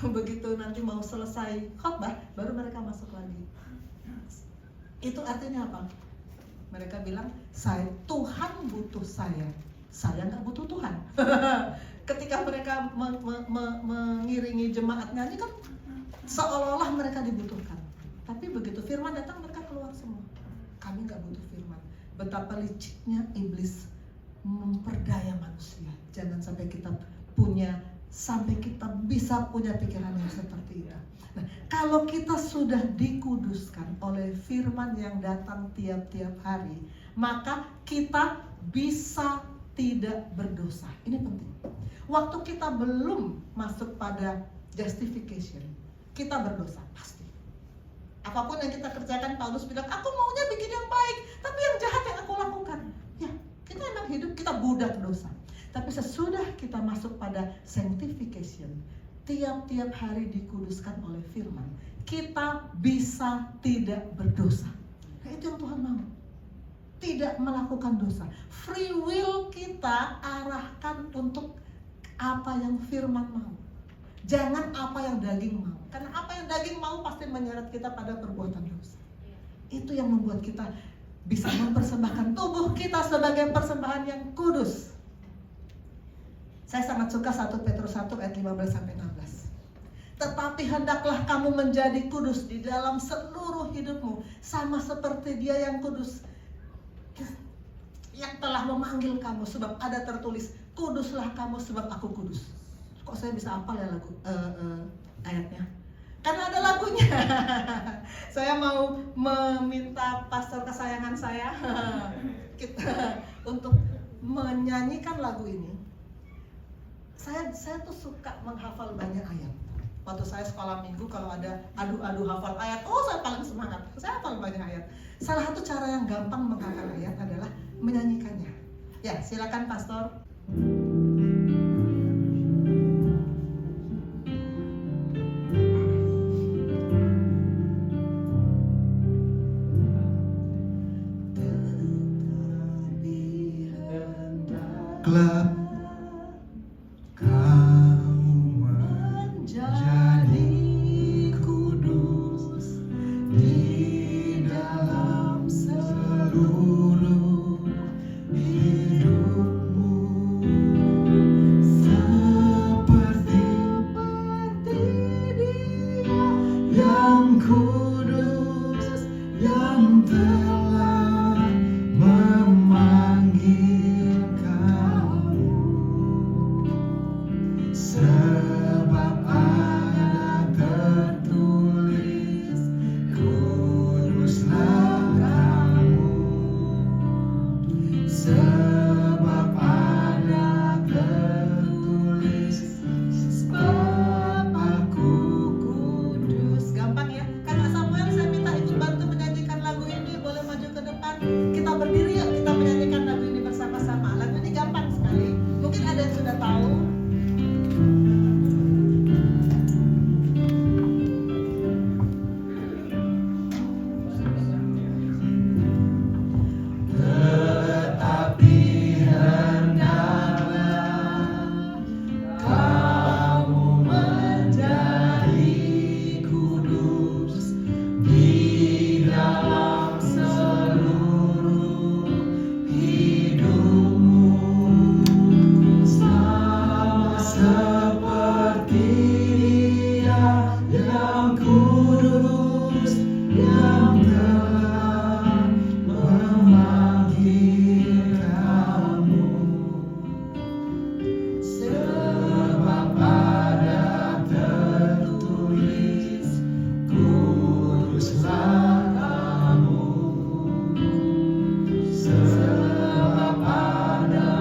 Begitu nanti mau selesai khotbah, baru mereka masuk lagi. Itu artinya apa? Mereka bilang, Tuhan butuh saya nggak butuh Tuhan. Ketika mereka mengiringi jemaat nyanyi kan seolah-olah mereka dibutuhkan. Tapi begitu firman datang mereka keluar semua. Kami nggak butuh firman. Betapa liciknya iblis memperdaya manusia. Jangan sampai kita bisa punya pikiran yang seperti itu. Nah, kalau kita sudah dikuduskan oleh firman yang datang tiap-tiap hari, maka kita bisa tidak berdosa. Ini penting. Waktu kita belum masuk pada justification, kita berdosa pasti. Apapun yang kita kerjakan, Paulus bilang, aku maunya bikin yang baik, tapi yang jahat yang aku lakukan. Ya, kita emang hidup, kita budak dosa. Tapi sesudah kita masuk pada sanctification, tiap-tiap hari dikuduskan oleh firman, kita bisa tidak berdosa. Nah, itu yang Tuhan mau. Tidak melakukan dosa. Free will kita arahkan untuk apa yang firman mau. Jangan apa yang daging mau. Karena apa yang daging mau pasti menyeret kita pada perbuatan dosa. Itu yang membuat kita bisa mempersembahkan tubuh kita sebagai persembahan yang kudus. Saya sangat suka 1 Petrus 1 ayat 15-16. Tetapi hendaklah kamu menjadi kudus di dalam seluruh hidupmu, sama seperti Dia yang kudus, yang telah memanggil kamu. Sebab ada tertulis, kuduslah kamu sebab aku kudus. Kok saya bisa hafal ya lagu ayatnya? Karena ada lagunya. Saya mau meminta pastor kesayangan saya kita untuk menyanyikan lagu ini. Saya tuh suka menghafal banyak ayat. Waktu saya sekolah minggu kalau ada adu-adu hafal ayat, saya paling semangat. Saya hafal banyak ayat. Salah satu cara yang gampang menghafal ayat adalah menyanyikannya. Ya, silakan pastor. Kelak kamu menjadi kudus di dalam seluruh hidupmu, seperti Dia yang kudus, yang telah memanggil kamu. Sebab ada tertulis, kuduslah kamu. Sebab ada tertulis, sebab aku kudus. Gampang ya. Kakak Samuel, saya minta ikut bantu menyanyikan lagu ini. Boleh maju ke depan. Kita berdiri yuk, kita menyanyikan lagu ini bersama-sama. Lagu ini gampang sekali. Mungkin ada yang sudah tahu. Tetapi hendaklah kamu menjadi kudus di dalam seluruh hidupmu, sama seperti Dia yang kudus, yang telah memanggil kamu. Sebab ada tertulis, kuduslah kamu. Sebab ada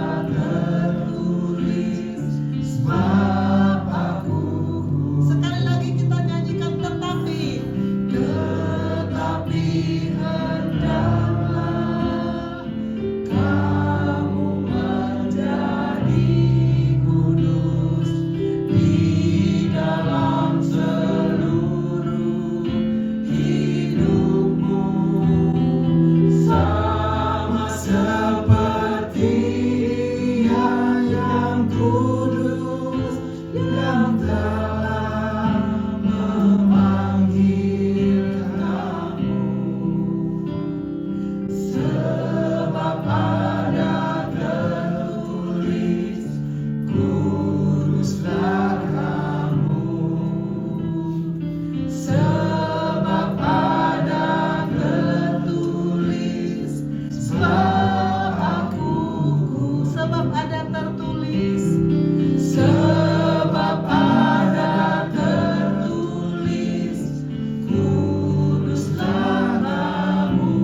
tertulis, sebab aku kudus. Sekali lagi kita nyanyikan tetapi hendaklah kamu menjadi kudus di dalam seluruh hidupmu, sama seperti Dia yang kudus, yang telah memanggil kamu. Sebab ada tertulis, kuduslah kamu. Sebab ada tertulis, sebab aku kudus. sebab ada tertulis. Sebab ada tertulis, kuduslah kamu.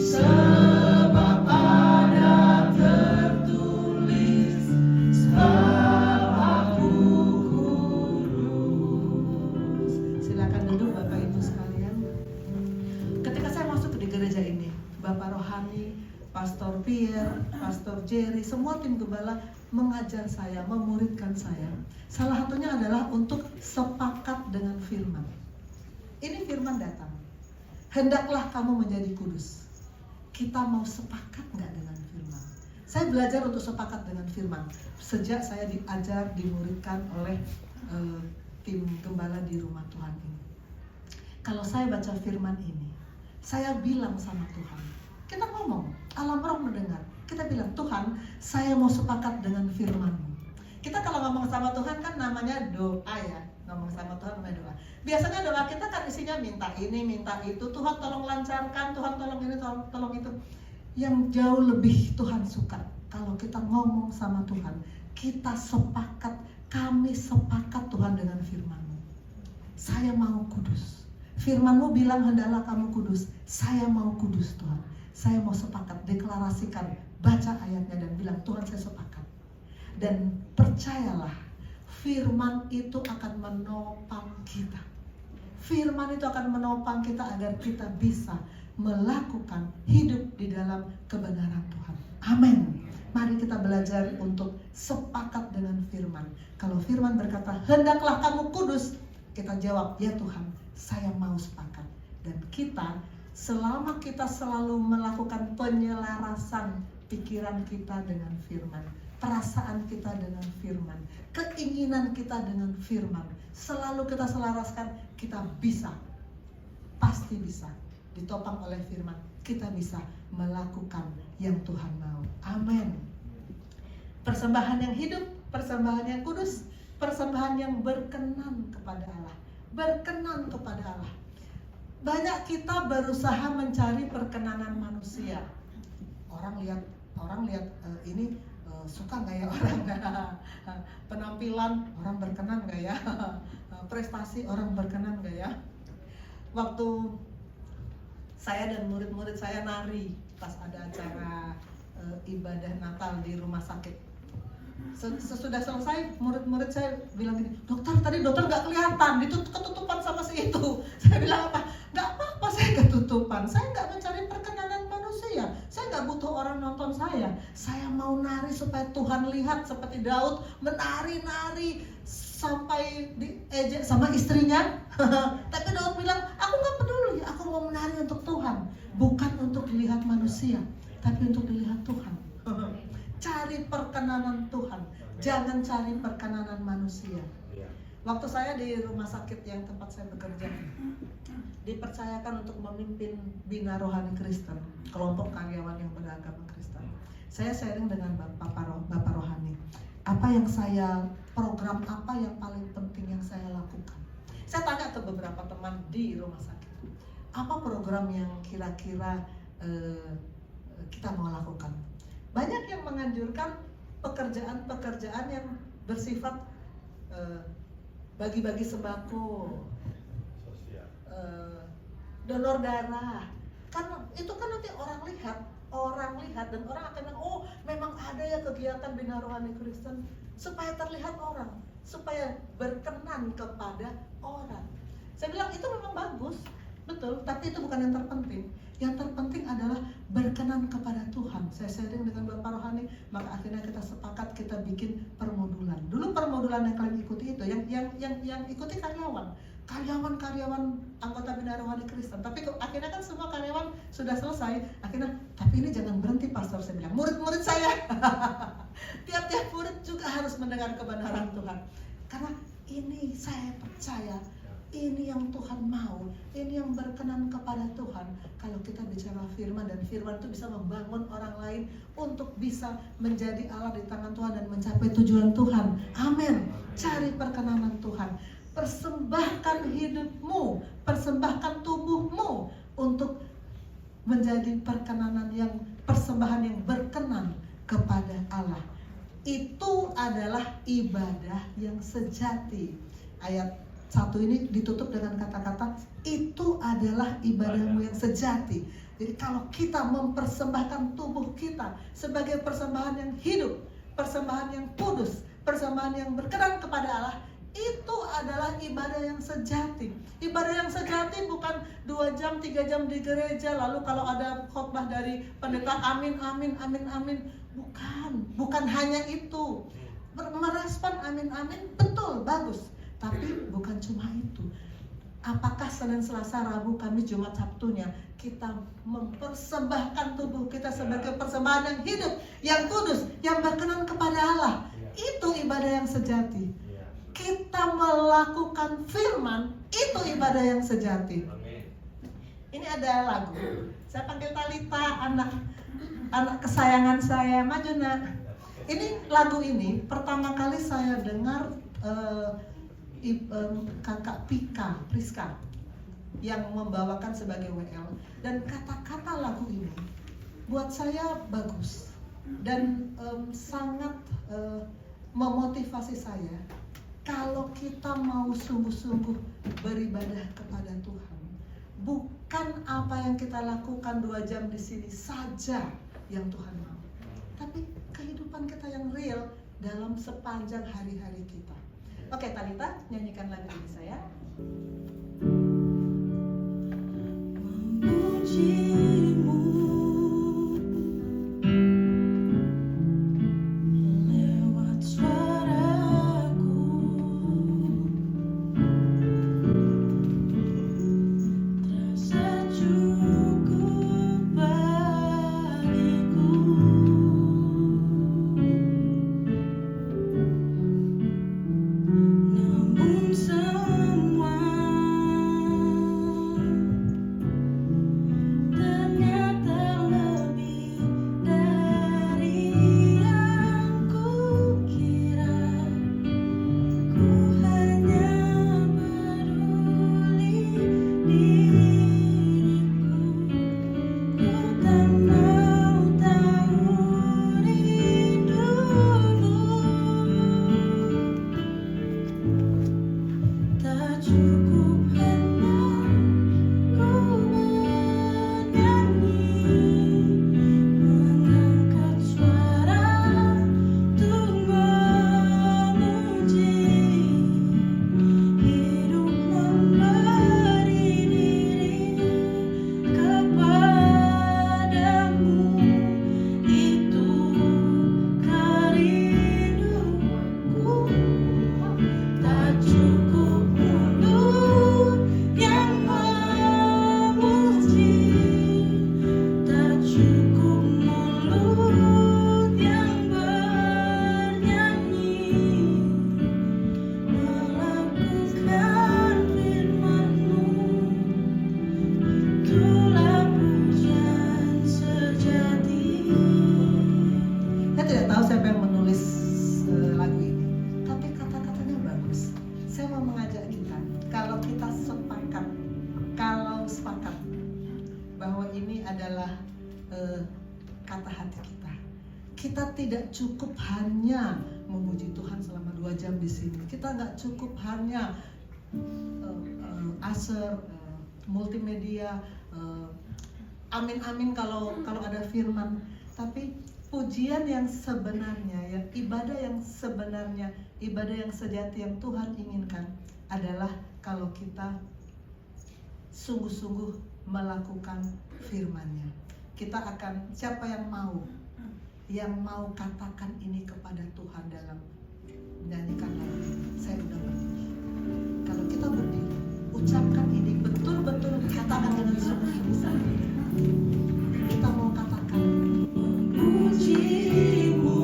Sebab ada tertulis, sebab aku kudus. Silakan duduk Bapak Ibu sekalian. Ketika saya masuk di gereja ini, Bapak Rohani, Pastor Pierre, Pastor Jerry, semua tim gembala mengajar saya, memuridkan saya. Salah satunya adalah untuk sepakat dengan firman. Ini firman datang. Hendaklah kamu menjadi kudus. Kita mau sepakat nggak dengan firman? Saya belajar untuk sepakat dengan firman. Sejak saya diajar, dimuridkan oleh tim gembala di rumah Tuhan ini. Kalau saya baca firman ini, saya bilang sama Tuhan, kita ngomong, alam roh mendengar. Kita bilang, Tuhan, saya mau sepakat dengan firman-Mu. Kita kalau ngomong sama Tuhan kan namanya doa ya. Ngomong sama Tuhan namanya doa. Biasanya doa kita kan isinya minta ini, minta itu. Tuhan tolong lancarkan, Tuhan tolong ini, tolong itu. Yang jauh lebih Tuhan suka kalau kita ngomong sama Tuhan, kita sepakat, kami sepakat Tuhan dengan firman-Mu. Saya mau kudus. Firman-Mu bilang hendaklah kamu kudus. Saya mau kudus Tuhan. Saya mau sepakat, deklarasikan, baca ayatnya dan bilang, Tuhan saya sepakat. Dan percayalah, firman itu akan menopang kita. Firman itu akan menopang kita agar kita bisa melakukan hidup di dalam kebenaran Tuhan. Amin. Mari kita belajar untuk sepakat dengan firman. Kalau firman berkata, hendaklah kamu kudus, kita jawab, ya Tuhan, saya mau sepakat. Dan kita, selama kita selalu melakukan penyelarasan pikiran kita dengan firman, perasaan kita dengan firman, keinginan kita dengan firman, selalu kita selaraskan, kita bisa, pasti bisa, ditopang oleh firman, kita bisa melakukan yang Tuhan mau. Amin. Persembahan yang hidup, persembahan yang kudus, persembahan yang berkenan kepada Allah. Berkenan kepada Allah. Banyak kita berusaha mencari perkenanan manusia. Orang lihat ini suka nggak ya orang, penampilan orang berkenan nggak ya, prestasi orang berkenan nggak ya. Waktu saya dan murid-murid saya nari pas ada acara ibadah Natal di rumah sakit. Sesudah selesai, murid-murid saya bilang gini, dokter tadi dokter nggak kelihatan, itu ketutupan sama si itu. Saya bilang apa? Nggak apa-apa saya ketutupan, saya nggak mencari perkenanan manusia, saya nggak butuh orang nonton saya. Saya mau nari supaya Tuhan lihat seperti Daud menari-nari sampai diejek sama istrinya. Tapi Daud bilang, aku nggak peduli, aku mau menari untuk Tuhan, bukan untuk dilihat manusia, tapi untuk dilihat Tuhan. Cari perkenanan Tuhan, jangan cari perkenanan manusia. Waktu saya di rumah sakit yang tempat saya bekerja, dipercayakan untuk memimpin Bina Rohani Kristen, kelompok karyawan yang beragama Kristen. Saya sharing dengan Bapak Rohani, program apa yang paling penting yang saya lakukan. Saya tanya ke beberapa teman di rumah sakit, apa program yang kira-kira kita mau lakukan. Banyak yang menganjurkan pekerjaan-pekerjaan yang bersifat bagi-bagi sembako, donor darah. Karena itu kan nanti orang lihat dan orang akan bilang, oh memang ada ya kegiatan Bina Rohani Kristen, supaya terlihat orang, supaya berkenan kepada orang. Saya bilang itu memang bagus, betul, tapi itu bukan yang terpenting. Yang terpenting adalah berkenan kepada Tuhan. Saya sharing dengan Bapak Rohani, maka akhirnya kita sepakat kita bikin permodulan. Dulu permodulan yang kalian ikuti itu, yang ikuti karyawan anggota Bina Rohani Kristen. Tapi akhirnya kan semua karyawan sudah selesai. Akhirnya, tapi ini jangan berhenti pastor, saya bilang. Murid-murid saya, tiap-tiap murid juga harus mendengar kebenaran Tuhan. Karena ini saya percaya, ini yang Tuhan mau, ini yang berkenan kepada Tuhan. Kalau kita bicara firman, dan firman itu bisa membangun orang lain untuk bisa menjadi Allah di tangan Tuhan dan mencapai tujuan Tuhan. Amin. Cari perkenanan Tuhan. Persembahkan hidupmu, persembahkan tubuhmu untuk menjadi persembahan yang berkenan kepada Allah. Itu adalah ibadah yang sejati. Ayat 1 ini ditutup dengan kata-kata, itu adalah ibadahmu yang sejati. Jadi kalau kita mempersembahkan tubuh kita sebagai persembahan yang hidup, persembahan yang kudus, persembahan yang berkenan kepada Allah, itu adalah ibadah yang sejati. Ibadah yang sejati bukan 2 jam, 3 jam di gereja, lalu kalau ada khotbah dari pendeta, amin, amin, amin, amin. Bukan hanya itu. Merespon amin, amin, betul, bagus. Tapi bukan cuma itu. Apakah Senin, Selasa, Rabu, Kamis, Jumat, Sabtunya kita mempersembahkan tubuh kita sebagai persembahan yang hidup, yang kudus, yang berkenan kepada Allah. Itu ibadah yang sejati. Kita melakukan firman, itu ibadah yang sejati. Ini ada lagu. Saya panggil Talita, anak kesayangan saya, maju nak. Ini lagu ini pertama kali saya dengar kakak Priska yang membawakan sebagai WL, dan kata-kata lagu ini buat saya bagus dan sangat memotivasi saya. Kalau kita mau sungguh-sungguh beribadah kepada Tuhan, bukan apa yang kita lakukan 2 jam di sini saja yang Tuhan mau, tapi kehidupan kita yang real dalam sepanjang hari-hari kita. Oke, Talita, nyanyikan lagu ini saya. Memujimu lewat suaraku, terasa cukup bagiku. Namun semua kata hati kita. Kita tidak cukup hanya memuji Tuhan selama 2 jam di sini. Kita nggak cukup hanya aser, multimedia, amin kalau ada firman. Tapi pujian yang sebenarnya, ya ibadah yang sebenarnya, ibadah yang sejati yang Tuhan inginkan adalah kalau kita sungguh-sungguh melakukan firman-Nya. Kita akan, siapa yang mau katakan ini kepada Tuhan dalam menyanyikan lagu ini, saya udah berdiri. Kalau kita berdiri, ucapkan ini, betul-betul katakan dengan sungguh ini saja. Kita mau katakan memujimu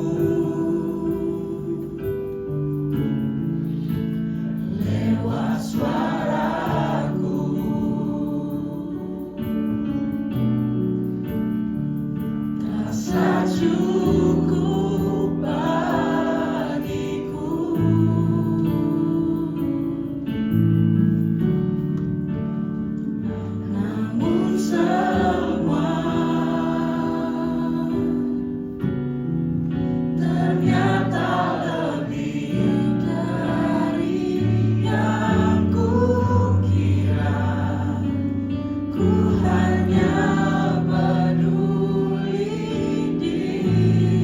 lewat suaraku, terasa cukup bagiku. Namun semua ternyata lebih dari yang kukira. Ku hanya peduli dirimu.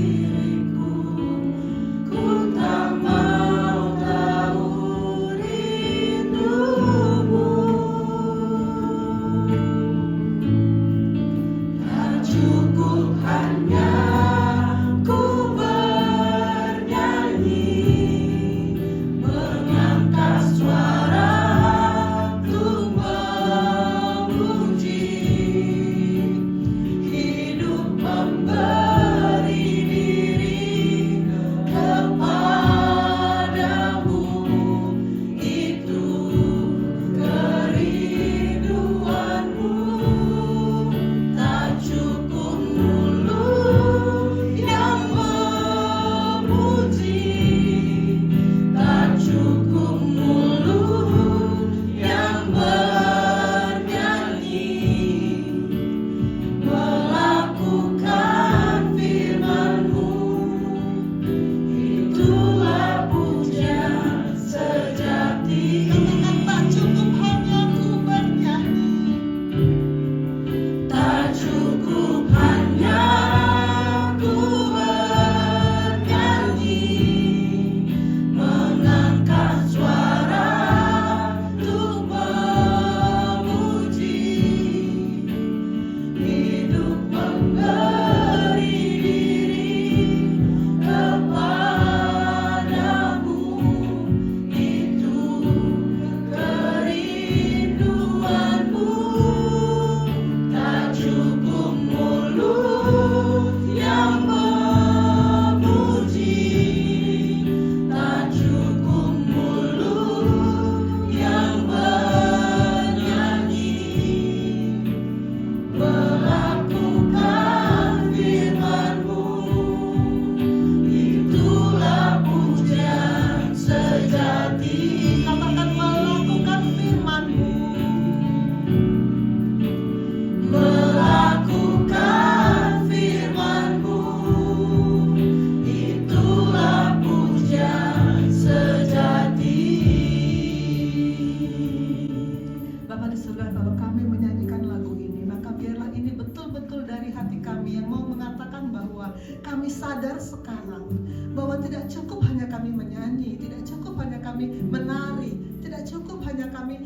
Kami sadar sekarang bahwa tidak cukup hanya kami menyanyi, tidak cukup hanya kami menari, tidak cukup hanya kami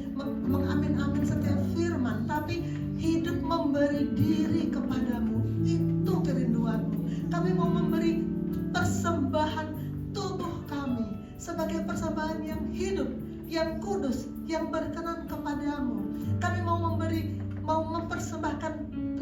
mengamin-amin setiap firman, tapi hidup memberi diri kepadamu. Itu kerinduanmu. Kami mau memberi persembahan tubuh kami sebagai persembahan yang hidup, yang kudus, yang berkenan kepadamu. Kami mau mempersembahkan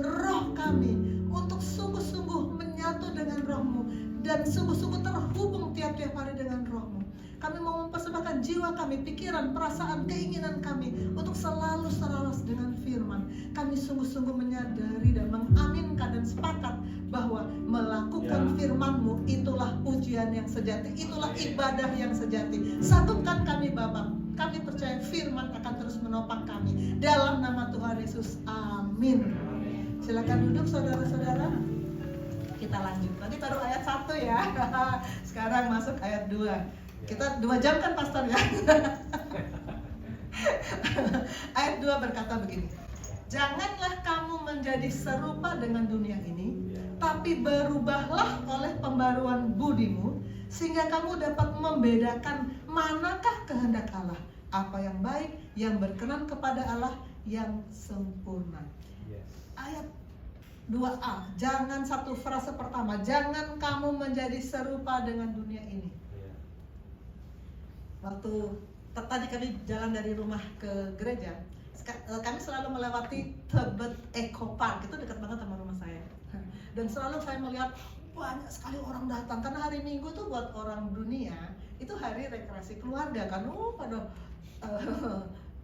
roh kami untuk sungguh-sungguh menyatu dengan rohmu dan sungguh-sungguh terhubung tiap-tiap hari dengan rohmu. Kami mau mempersembahkan jiwa kami, pikiran, perasaan, keinginan kami untuk selalu selaras dengan firman. Kami sungguh-sungguh menyadari dan mengaminkan dan sepakat bahwa melakukan firman-Mu itulah pujian yang sejati, itulah ibadah yang sejati. Satukan kami Bapa. Kami percaya firman akan terus menopang kami. Dalam nama Tuhan Yesus, amin. Silakan duduk saudara-saudara. Kita lanjut. Tadi baru ayat 1 ya. Sekarang masuk ayat 2. Kita 2 jam kan pastor ya. Ayat 2 berkata begini. Janganlah kamu menjadi serupa dengan dunia ini, tapi berubahlah oleh pembaruan budimu, sehingga kamu dapat membedakan manakah kehendak Allah, apa yang baik, yang berkenan kepada Allah, yang sempurna. Ayat 2a, jangan satu frase pertama, jangan kamu menjadi serupa dengan dunia ini. Waktu tadi kami jalan dari rumah ke gereja, kami selalu melewati Tebet Eco Park, itu dekat banget sama rumah saya. Dan selalu saya melihat banyak sekali orang datang, karena hari Minggu tuh buat orang dunia itu hari rekreasi keluarga kan.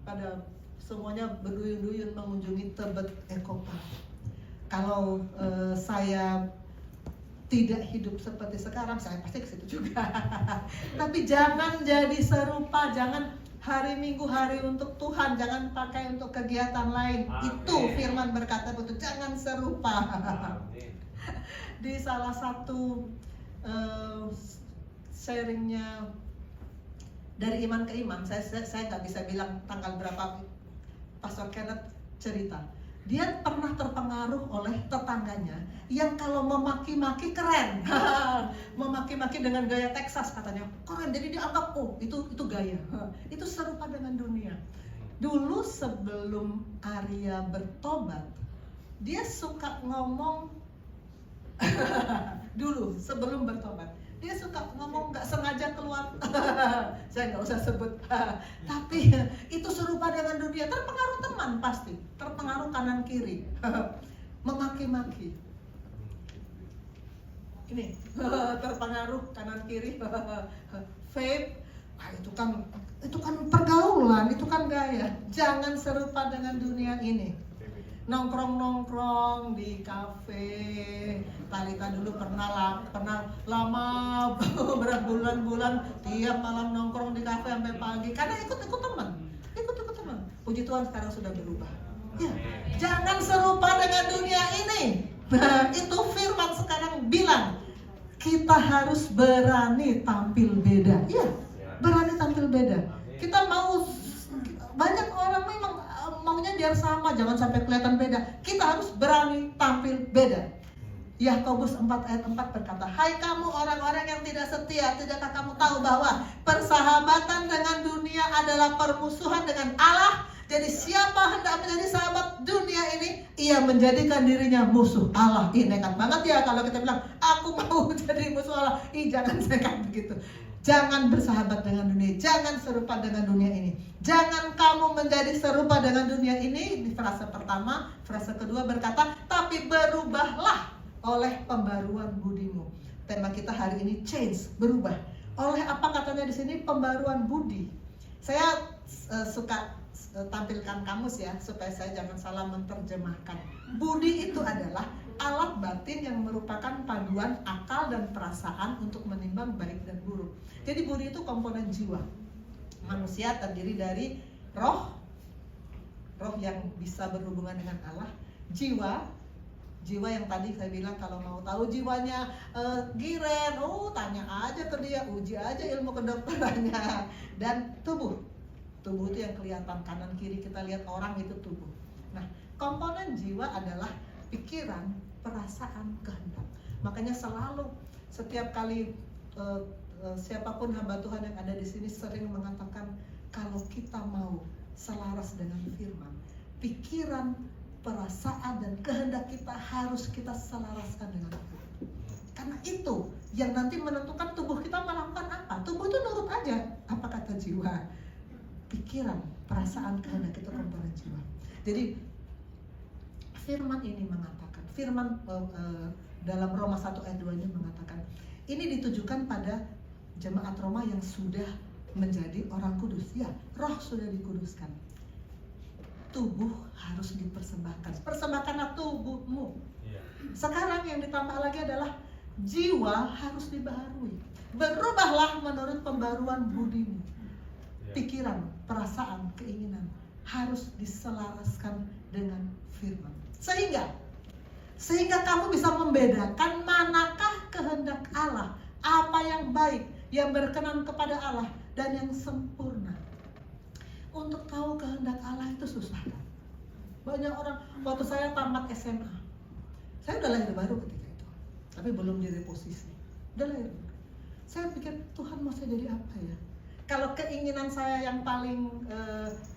Pada semuanya berduyun-duyun mengunjungi Tebet Eco Park. Kalau saya tidak hidup seperti sekarang, saya pasti ke situ juga. Tapi jangan jadi serupa, jangan hari Minggu hari untuk Tuhan, jangan pakai untuk kegiatan lain. Amin. Itu firman berkata betul, jangan serupa. Di salah satu sharingnya dari iman ke iman, saya nggak bisa bilang tanggal berapa Pastor Kenneth cerita. Dia pernah terpengaruh oleh tetangganya yang kalau memaki-maki keren. Memaki-maki dengan gaya Texas katanya. Keren, jadi dianggap itu gaya. Itu serupa dengan dunia. Dulu sebelum Arya bertobat, dia suka ngomong dulu sebelum bertobat. Dia suka ngomong nggak sengaja keluar, saya nggak usah sebut, tapi itu serupa dengan dunia. Terpengaruh teman pasti, terpengaruh kanan kiri, memaki-maki. Ini terpengaruh kanan kiri, vape, itu kan pergaulan, itu kan gaya. Jangan serupa dengan dunia ini. Nongkrong di kafe. Talita dulu pernah lama berbulan-bulan tiap malam nongkrong di kafe sampai pagi karena ikut teman. Puji Tuhan sekarang sudah berubah. Ya, jangan serupa dengan dunia ini. Nah, itu firman sekarang bilang kita harus berani tampil beda. Ya, berani tampil beda. Kita mau, banyak orang memang maunya biar sama, jangan sampai kelihatan beda. Kita harus berani tampil beda. Yakobus 4 ayat 4 berkata, hai kamu orang-orang yang tidak setia, tidakkah kamu tahu bahwa persahabatan dengan dunia adalah permusuhan dengan Allah? Jadi siapa hendak menjadi sahabat dunia ini, ia menjadikan dirinya musuh Allah. Ih, nekat banget ya kalau kita bilang, aku mau jadi musuh Allah. Ih, jangan nekat begitu. Jangan bersahabat dengan dunia, jangan serupa dengan dunia ini. Jangan kamu menjadi serupa dengan dunia ini. Di frase pertama, frase kedua berkata, tapi berubahlah oleh pembaruan budimu. Tema kita hari ini change, berubah. Oleh apa katanya di sini? Pembaruan budi. Saya suka tampilkan kamus ya, supaya saya jangan salah menerjemahkan. Budi itu adalah alat batin yang merupakan paduan akal dan perasaan untuk menimbang baik dan buruk. Jadi budi itu komponen jiwa. Manusia terdiri dari roh yang bisa berhubungan dengan Allah, jiwa yang tadi saya bilang kalau mau tahu jiwanya giren, tanya aja ke dia, uji aja ilmu kedokterannya. Dan tubuh itu yang kelihatan kanan kiri kita lihat orang itu tubuh. Nah, komponen jiwa adalah pikiran, perasaan, kehendak. Makanya selalu setiap kali siapapun hamba Tuhan yang ada di sini sering mengatakan kalau kita mau selaras dengan firman, pikiran, perasaan dan kehendak kita harus kita selaraskan dengan Tuhan. Karena itu yang nanti menentukan tubuh kita melakukan apa. Tubuh itu nurut aja apa kata jiwa. Pikiran, perasaan, kehendak itu komponen jiwa. Jadi firman ini mengatakan, firman dalam Roma 1 ayat 2 ini mengatakan, ini ditujukan pada jemaat Roma yang sudah menjadi orang kudus. Ya, roh sudah dikuduskan. Tubuh harus dipersembahkan. Persembahkanlah tubuhmu. Sekarang yang ditambah lagi adalah jiwa harus dibaharui. Berubahlah menurut pembaruan budimu. Pikiran, perasaan, keinginan harus diselaraskan dengan firman. Sehingga kamu bisa membedakan manakah kehendak Allah, apa yang baik, yang berkenan kepada Allah dan yang sempurna. Untuk tahu kehendak Allah itu susah kan? Banyak orang, waktu saya tamat SMA, saya udah lahir baru ketika itu, tapi belum jadi posisi. Udah lahir. Saya pikir Tuhan mau saya jadi apa ya? Kalau keinginan saya yang paling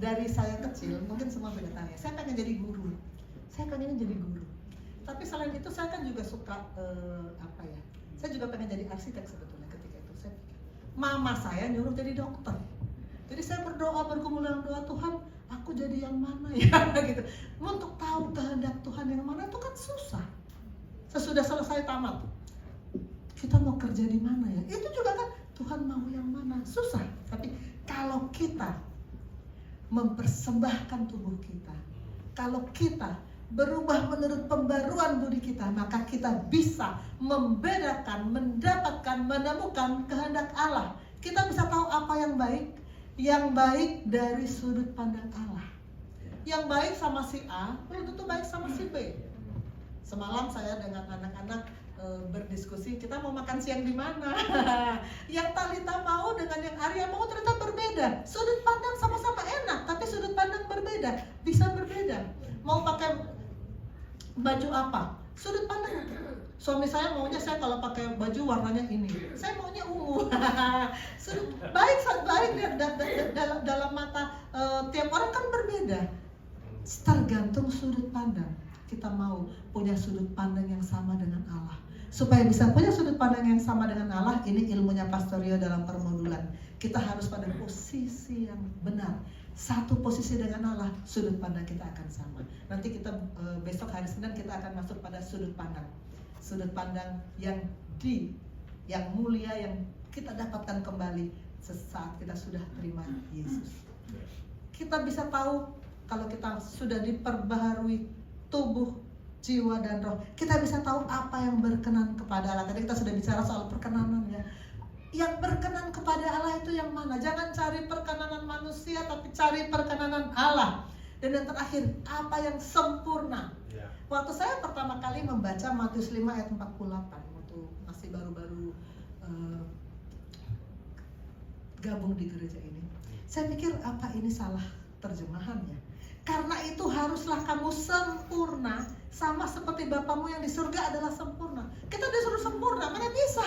dari saya kecil, mungkin semua beda tanya. Saya pengen jadi guru. Saya pengen jadi guru. Tapi selain itu saya kan juga suka saya juga pengen jadi arsitek sebetulnya ketika itu. Saya pikir, mama saya nyuruh jadi dokter. Jadi saya berdoa, bergumul dalam doa, Tuhan, aku jadi yang mana ya gitu. Untuk tahu kehendak Tuhan yang mana itu kan susah. Sesudah selesai tamat, kita mau kerja di mana ya? Itu juga kan Tuhan mau yang mana? Susah. Tapi kalau kita mempersembahkan tubuh kita, kalau kita berubah menurut pembaruan budi kita, maka kita bisa membedakan, mendapatkan, menemukan kehendak Allah. Kita bisa tahu apa yang baik dari sudut pandang Allah. Yang baik sama si A, belum tentu baik sama si B. Semalam saya dengan anak-anak berdiskusi, kita mau makan siang di mana? Yang Talita mau dengan yang Arya mau ternyata berbeda. Sudut pandang sama-sama enak, tapi sudut pandang berbeda. Bisa berbeda. Mau pakai baju apa? Sudut pandang. Suami saya maunya saya kalau pakai baju warnanya ini. Saya maunya ungu. Sudut baik dalam mata tiap orang kan berbeda. Tergantung sudut pandang. Kita mau punya sudut pandang yang sama dengan Allah. Supaya bisa punya sudut pandang yang sama dengan Allah, ini ilmunya Pastor Rio dalam permodulan. Kita harus pada posisi yang benar. Satu posisi dengan Allah, sudut pandang kita akan sama. Nanti kita besok hari Senin kita akan masuk pada sudut pandang. Sudut pandang yang mulia yang kita dapatkan kembali sesaat kita sudah terima Yesus. Kita bisa tahu kalau kita sudah diperbaharui tubuh, jiwa dan roh, kita bisa tahu apa yang berkenan kepada Allah. Tadi kita sudah bicara soal perkenanan ya. Yang berkenan kepada Allah itu yang mana? Jangan cari perkenanan manusia, tapi cari perkenanan Allah. Dan yang terakhir, apa yang sempurna. Waktu saya pertama kali membaca Matius 5 ayat 48, waktu masih baru-baru gabung di gereja ini, saya pikir apa ini salah terjemahan ya? Karena itu haruslah kamu sempurna sama seperti Bapamu yang di surga adalah sempurna. Kita disuruh sempurna, mana bisa?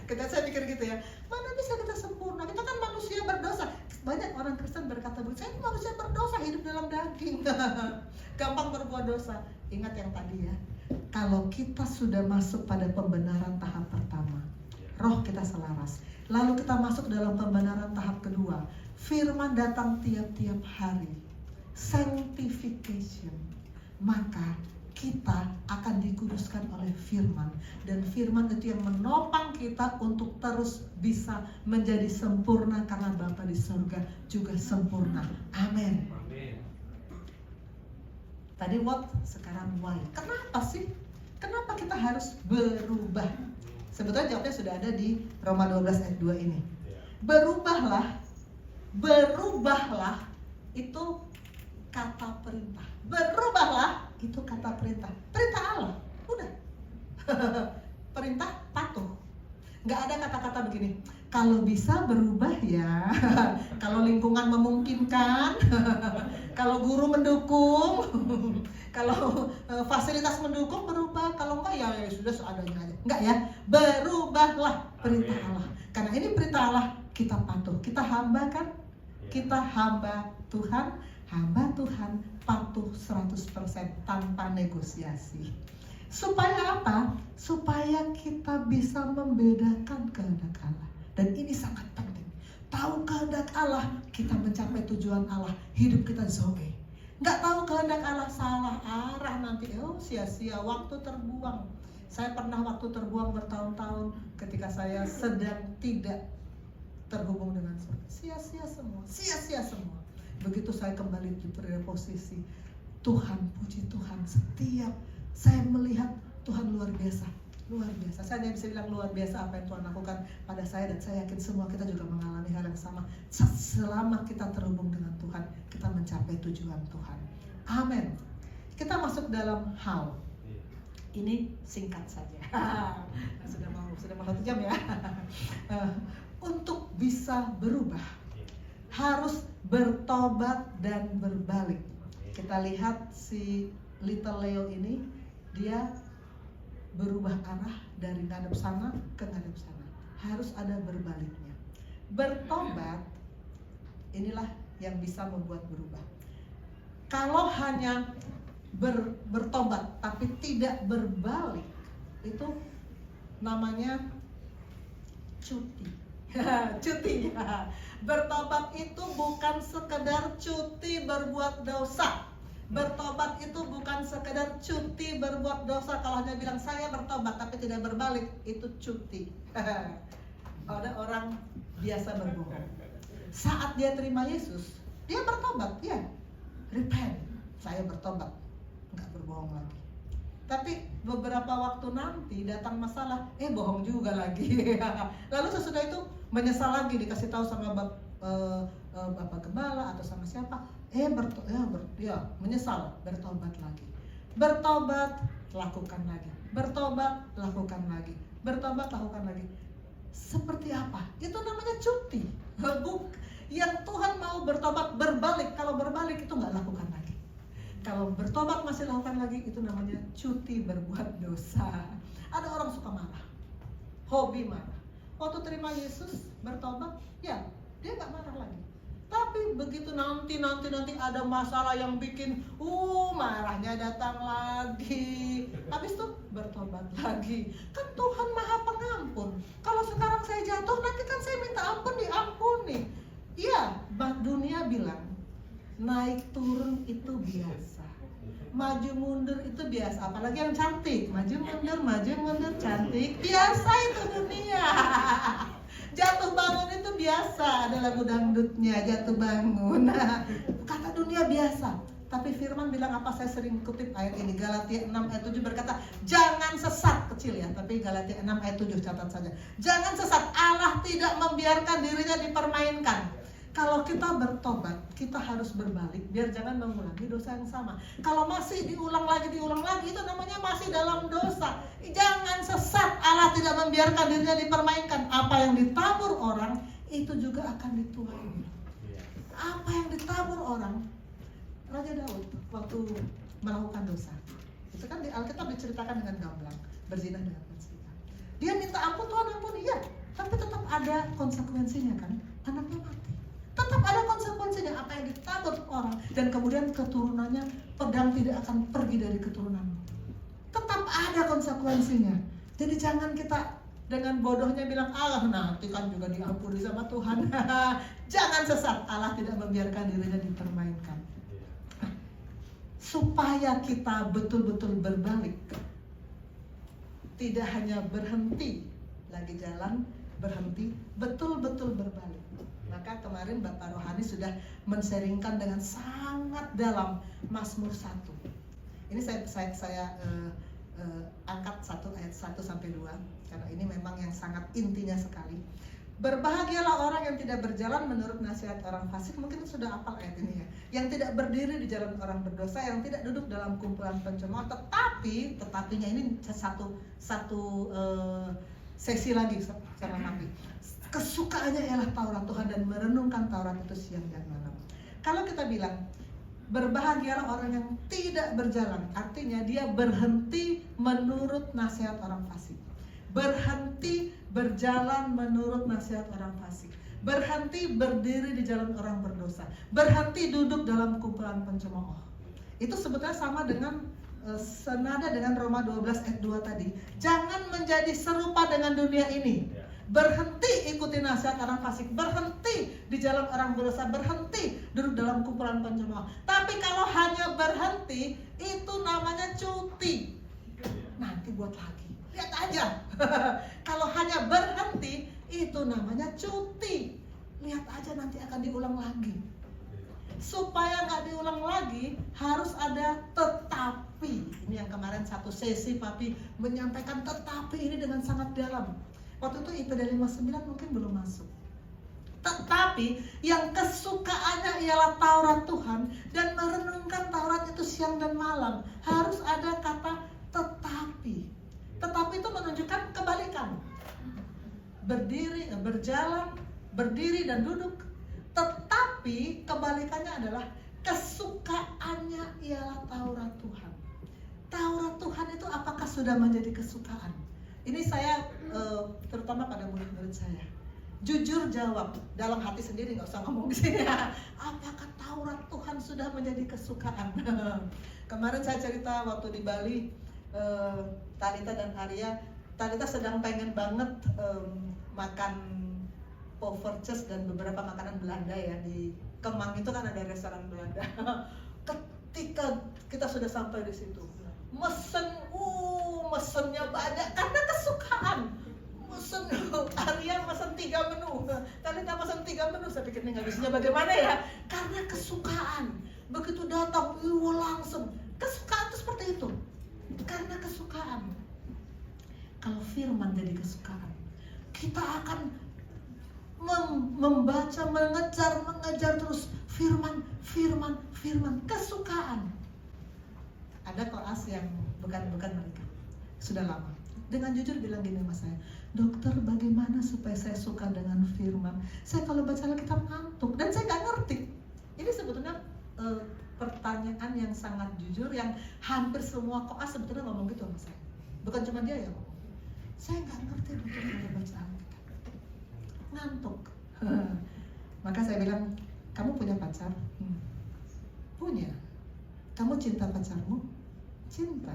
Saya pikir gitu ya, mana bisa kita sempurna? Kita kan manusia berdosa. Banyak orang Kristen berkata, saya ini manusia berdosa, hidup dalam daging. Gampang berbuat dosa. Ingat yang tadi ya, kalau kita sudah masuk pada pembenaran tahap pertama, roh kita selaras. Lalu kita masuk dalam pembenaran tahap kedua, firman datang tiap-tiap hari. Sanctification, maka kita akan dikuduskan oleh firman, dan firman itu yang menopang kita untuk terus bisa menjadi sempurna karena Bapa di surga juga sempurna. Amin. Tadi what, sekarang why. Kenapa sih? Kenapa kita harus berubah? Sebetulnya jawabnya sudah ada di Roma 12 ayat 2 ini. Berubahlah itu kata perintah. Berubahlah itu kata perintah. Perintah Allah. Udah. Perintah patuh. Nggak ada kata-kata begini, kalau bisa berubah ya, kalau lingkungan memungkinkan, kalau guru mendukung, kalau fasilitas mendukung berubah, kalau enggak ya sudah seadanya aja. Enggak ya, berubahlah perintah Allah. Karena ini perintah Allah, kita patuh, kita hamba kan? Kita hamba Tuhan patuh 100% tanpa negosiasi. Supaya apa? Supaya kita bisa membedakan kehendak Allah. Dan ini sangat penting. Tahu kehendak Allah, kita mencapai tujuan Allah. Hidup kita zoe. Nggak tahu kehendak Allah, salah arah nanti. Sia-sia, waktu terbuang. Saya pernah waktu terbuang bertahun-tahun ketika saya sedang tidak terhubung dengan surga. Sia-sia semua. Begitu saya kembali di posisi Tuhan, puji Tuhan, setiap saya melihat Tuhan luar biasa. Saya hanya bisa bilang luar biasa apa yang Tuhan lakukan pada saya, dan saya yakin semua kita juga mengalami hal yang sama. Selama kita terhubung dengan Tuhan, kita mencapai tujuan Tuhan. Amin. Kita masuk dalam how. Ini singkat saja. Sudah mau 1 jam ya. Untuk bisa berubah, harus bertobat dan berbalik. Kita lihat si Little Leo ini, dia berubah arah dari ngadep sana ke ngadep sana. Harus ada berbaliknya. Bertobat, inilah yang bisa membuat berubah. Kalau hanya bertobat tapi tidak berbalik, itu namanya cuti. Cuti. Bertobat itu bukan sekedar cuti berbuat dosa. Bertobat itu bukan sekedar cuti berbuat dosa. Kalau hanya bilang saya bertobat tapi tidak berbalik, itu cuti. Ada orang biasa berbohong. Saat dia terima Yesus, dia bertobat, ya, repent, saya bertobat, nggak berbohong lagi. Tapi beberapa waktu nanti datang masalah, bohong juga lagi. Lalu sesudah itu menyesal lagi, dikasih tahu sama Bapak Gembala atau sama siapa, menyesal, bertobat lagi. Bertobat, lakukan lagi. Bertobat, lakukan lagi. Bertobat, lakukan lagi. Seperti apa? Itu namanya cuti. Yang Tuhan mau bertobat berbalik, kalau berbalik itu nggak lakukan lagi. Kalau bertobat masih lakukan lagi, itu namanya cuti berbuat dosa. Ada orang suka marah, hobi marah. Waktu terima Yesus, bertobat, ya dia nggak marah lagi. Tapi begitu nanti ada masalah yang bikin marahnya datang lagi. Habis itu bertobat lagi. Kan Tuhan Maha Pengampun. Kalau sekarang saya jatuh, nanti kan saya minta ampun, diampuni. Iya, dunia bilang naik turun itu biasa, maju mundur itu biasa, apalagi yang cantik, maju mundur cantik, biasa itu dunia. Jatuh bangun itu biasa, ada lagu dangdutnya, jatuh bangun. Kata dunia biasa. Tapi firman bilang apa, saya sering kutip ayat ini, Galatia 6 ayat 7 berkata, jangan sesat, kecil ya, tapi Galatia 6 ayat 7 catat saja. Jangan sesat, Allah tidak membiarkan dirinya dipermainkan. Kalau kita bertobat, kita harus berbalik biar jangan mengulangi dosa yang sama. Kalau masih diulang lagi, itu namanya masih dalam dosa. Jangan sesat, Allah tidak membiarkan dirinya dipermainkan. Apa yang ditabur orang, itu juga akan dituai. Apa yang ditabur orang, Raja Daud waktu melakukan dosa, itu kan di Alkitab diceritakan dengan gamblang, berzina dengan Batseba. Dia minta ampun, Tuhan ampuni, ya, tapi tetap ada konsekuensinya kan, anaknya mati. Tetap ada konsekuensinya apa yang ditabur orang, dan kemudian keturunannya, pedang tidak akan pergi dari keturunanmu. Tetap ada konsekuensinya. Jadi jangan kita dengan bodohnya bilang Allah nanti kan juga diampuni sama Tuhan. Jangan sesat, Allah tidak membiarkan dirinya dipermainkan. Supaya kita betul-betul berbalik, tidak hanya berhenti lagi jalan, berhenti, betul-betul berbalik. Maka kemarin Bapak Rohani sudah men-sharingkan dengan sangat dalam Mazmur 1. Ini saya angkat 1 ayat 1 sampai 2 karena ini memang yang sangat intinya sekali. Berbahagialah orang yang tidak berjalan menurut nasihat orang fasik, mungkin sudah hafal ayat ini ya. Yang tidak berdiri di jalan orang berdosa, yang tidak duduk dalam kumpulan pencemooh, tetapinya ini satu sesi lagi, sama papi. Kesukaannya ialah Taurat Tuhan dan merenungkan Taurat itu siang dan malam. Kalau kita bilang berbahagialah orang yang tidak berjalan, artinya dia berhenti menurut nasihat orang fasik. Berhenti berjalan menurut nasihat orang fasik. Berhenti berdiri di jalan orang berdosa. Berhenti duduk dalam kumpulan pencemooh. Itu sebetulnya sama dengan senada dengan Roma 12 ayat 2 tadi. Jangan menjadi serupa dengan dunia ini. Berhenti ikuti nasihat orang fasik. Berhenti di jalan orang berdosa. Berhenti duduk dalam kumpulan pencemooh. Tapi kalau hanya berhenti, itu namanya cuti. Nanti buat lagi. Lihat aja. Kalau hanya berhenti, itu namanya cuti. Lihat aja nanti akan diulang lagi. Supaya nggak diulang lagi, harus ada tetapi. Ini yang kemarin satu sesi papi menyampaikan tetapi ini dengan sangat dalam. Waktu itu IPD 59 mungkin belum masuk. Tetapi yang kesukaannya ialah Taurat Tuhan dan merenungkan Taurat itu siang dan malam. Harus ada kata tetapi. Tetapi itu menunjukkan kebalikan. Berdiri, berjalan, berdiri dan duduk. Tetapi kebalikannya adalah kesukaannya ialah Taurat Tuhan. Taurat Tuhan itu apakah sudah menjadi kesukaan? Ini saya terutama pada murid-murid saya. Jujur jawab dalam hati sendiri, nggak usah ngomong di sini. Apakah Taurat Tuhan sudah menjadi kesukaan? Kemarin saya cerita waktu di Bali, Talita dan Arya. Talita sedang pengen banget makan poverches dan beberapa makanan Belanda ya. Di Kemang itu kan ada restoran Belanda. Ketika kita sudah sampai di situ, mesennya banyak karena kesukaan. Arya mesen 3 menu, Talita mesen 3 menu. Saya pikir ini habisnya bagaimana ya? Karena kesukaan. Begitu datang, langsung. Kesukaan itu seperti itu. Karena kesukaan. Kalau firman jadi kesukaan, kita akan membaca, mengejar terus firman. Kesukaan. Ada kelas yang bukan mereka, sudah lama. Dengan jujur bilang gini sama saya, dokter bagaimana supaya saya suka dengan firman? Saya kalau baca Alkitab ngantuk dan saya nggak ngerti. Ini sebetulnya pertanyaan yang sangat jujur, yang hampir semua koas sebetulnya ngomong gitu sama saya. Bukan cuma dia yang ngomong. Saya nggak ngerti dokter kalau baca Alkitab, ngantuk. Maka saya bilang, kamu punya pacar? Punya. Kamu cinta pacarmu? Cinta.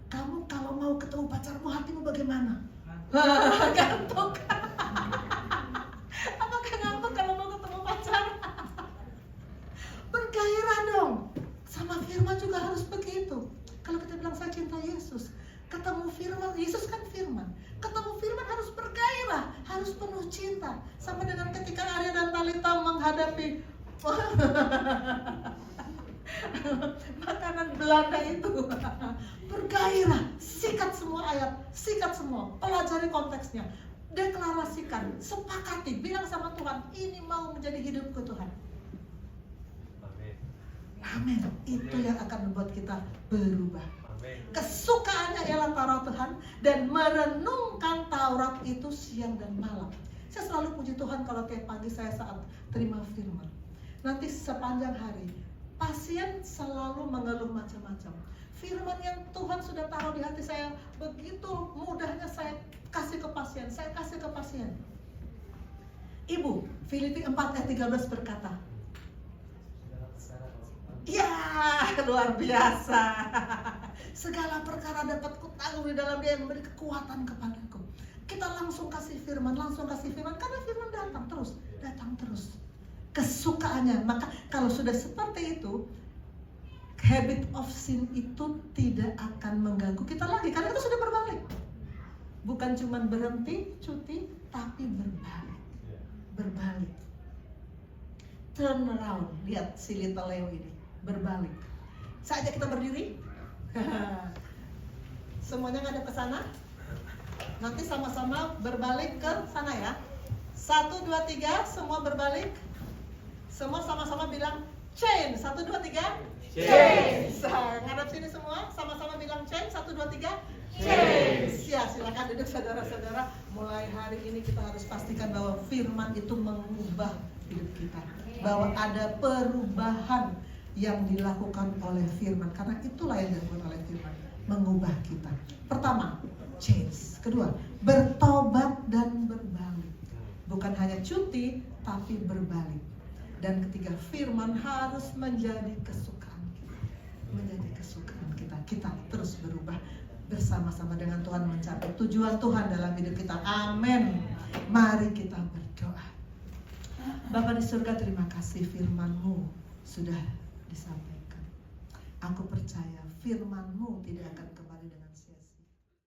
Kamu kalau mau ketemu pacarmu, hatimu bagaimana? Ngantuk. Apakah ngantuk kalau mau ketemu pacar? Bergairah dong. Sama firman juga harus begitu. Kalau kita bilang saya cinta Yesus, ketemu firman, Yesus kan firman. Ketemu firman harus bergairah, harus penuh cinta. Sama dengan ketika Arya dan Talita menghadapi makanan Belanda itu. Bergairah, sikat semua ayat, sikat semua, pelajari konteksnya, deklarasikan, sepakati, bilang sama Tuhan, ini mau menjadi hidupku Tuhan. Amin. Itu yang akan membuat kita berubah. Kesukaannya ialah Taurat Tuhan dan merenungkan Taurat itu siang dan malam. Saya selalu puji Tuhan kalau tiap pagi saya saat terima firman. Nanti sepanjang hari pasien selalu mengeluh macam-macam. Firman yang Tuhan sudah taruh di hati saya, begitu mudahnya saya kasih ke pasien, Ibu, Filipi 4 ayat 13 berkata, ya luar biasa. Segala perkara dapat kutanggung di dalam Dia yang memberi kekuatan kepadaku. Kita langsung kasih firman, karena firman datang terus. Kesukaannya. Maka kalau sudah seperti itu, habit of sin itu tidak akan mengganggu kita lagi, karena kita sudah berbalik. Bukan cuma berhenti, cuti, tapi berbalik. Turn around. Lihat si little Leo ini, berbalik. Saatnya kita berdiri. Semuanya ngadep ke sana. Nanti sama-sama berbalik ke sana ya. 1, 2, 3, semua berbalik. Semua sama-sama bilang change. 1, 2, 3. Change. Ngadep sini semua, sama-sama bilang change. 1, 2, 3. Change. Ya, silakan duduk saudara-saudara. Mulai hari ini kita harus pastikan bahwa firman itu mengubah hidup kita. Bahwa ada perubahan yang dilakukan oleh firman. Karena itulah yang dilakukan oleh firman, mengubah kita. Pertama, change. Kedua, bertobat dan berbalik. Bukan hanya cuti, tapi berbalik. Dan ketiga, firman harus menjadi kesukaan kita. Menjadi kesukaan kita. Kita terus berubah bersama-sama dengan Tuhan mencapai tujuan Tuhan dalam hidup kita. Amin. Mari kita berdoa. Bapa di surga, terima kasih firman-Mu sudah disampaikan. Aku percaya firman-Mu tidak akan kembali dengan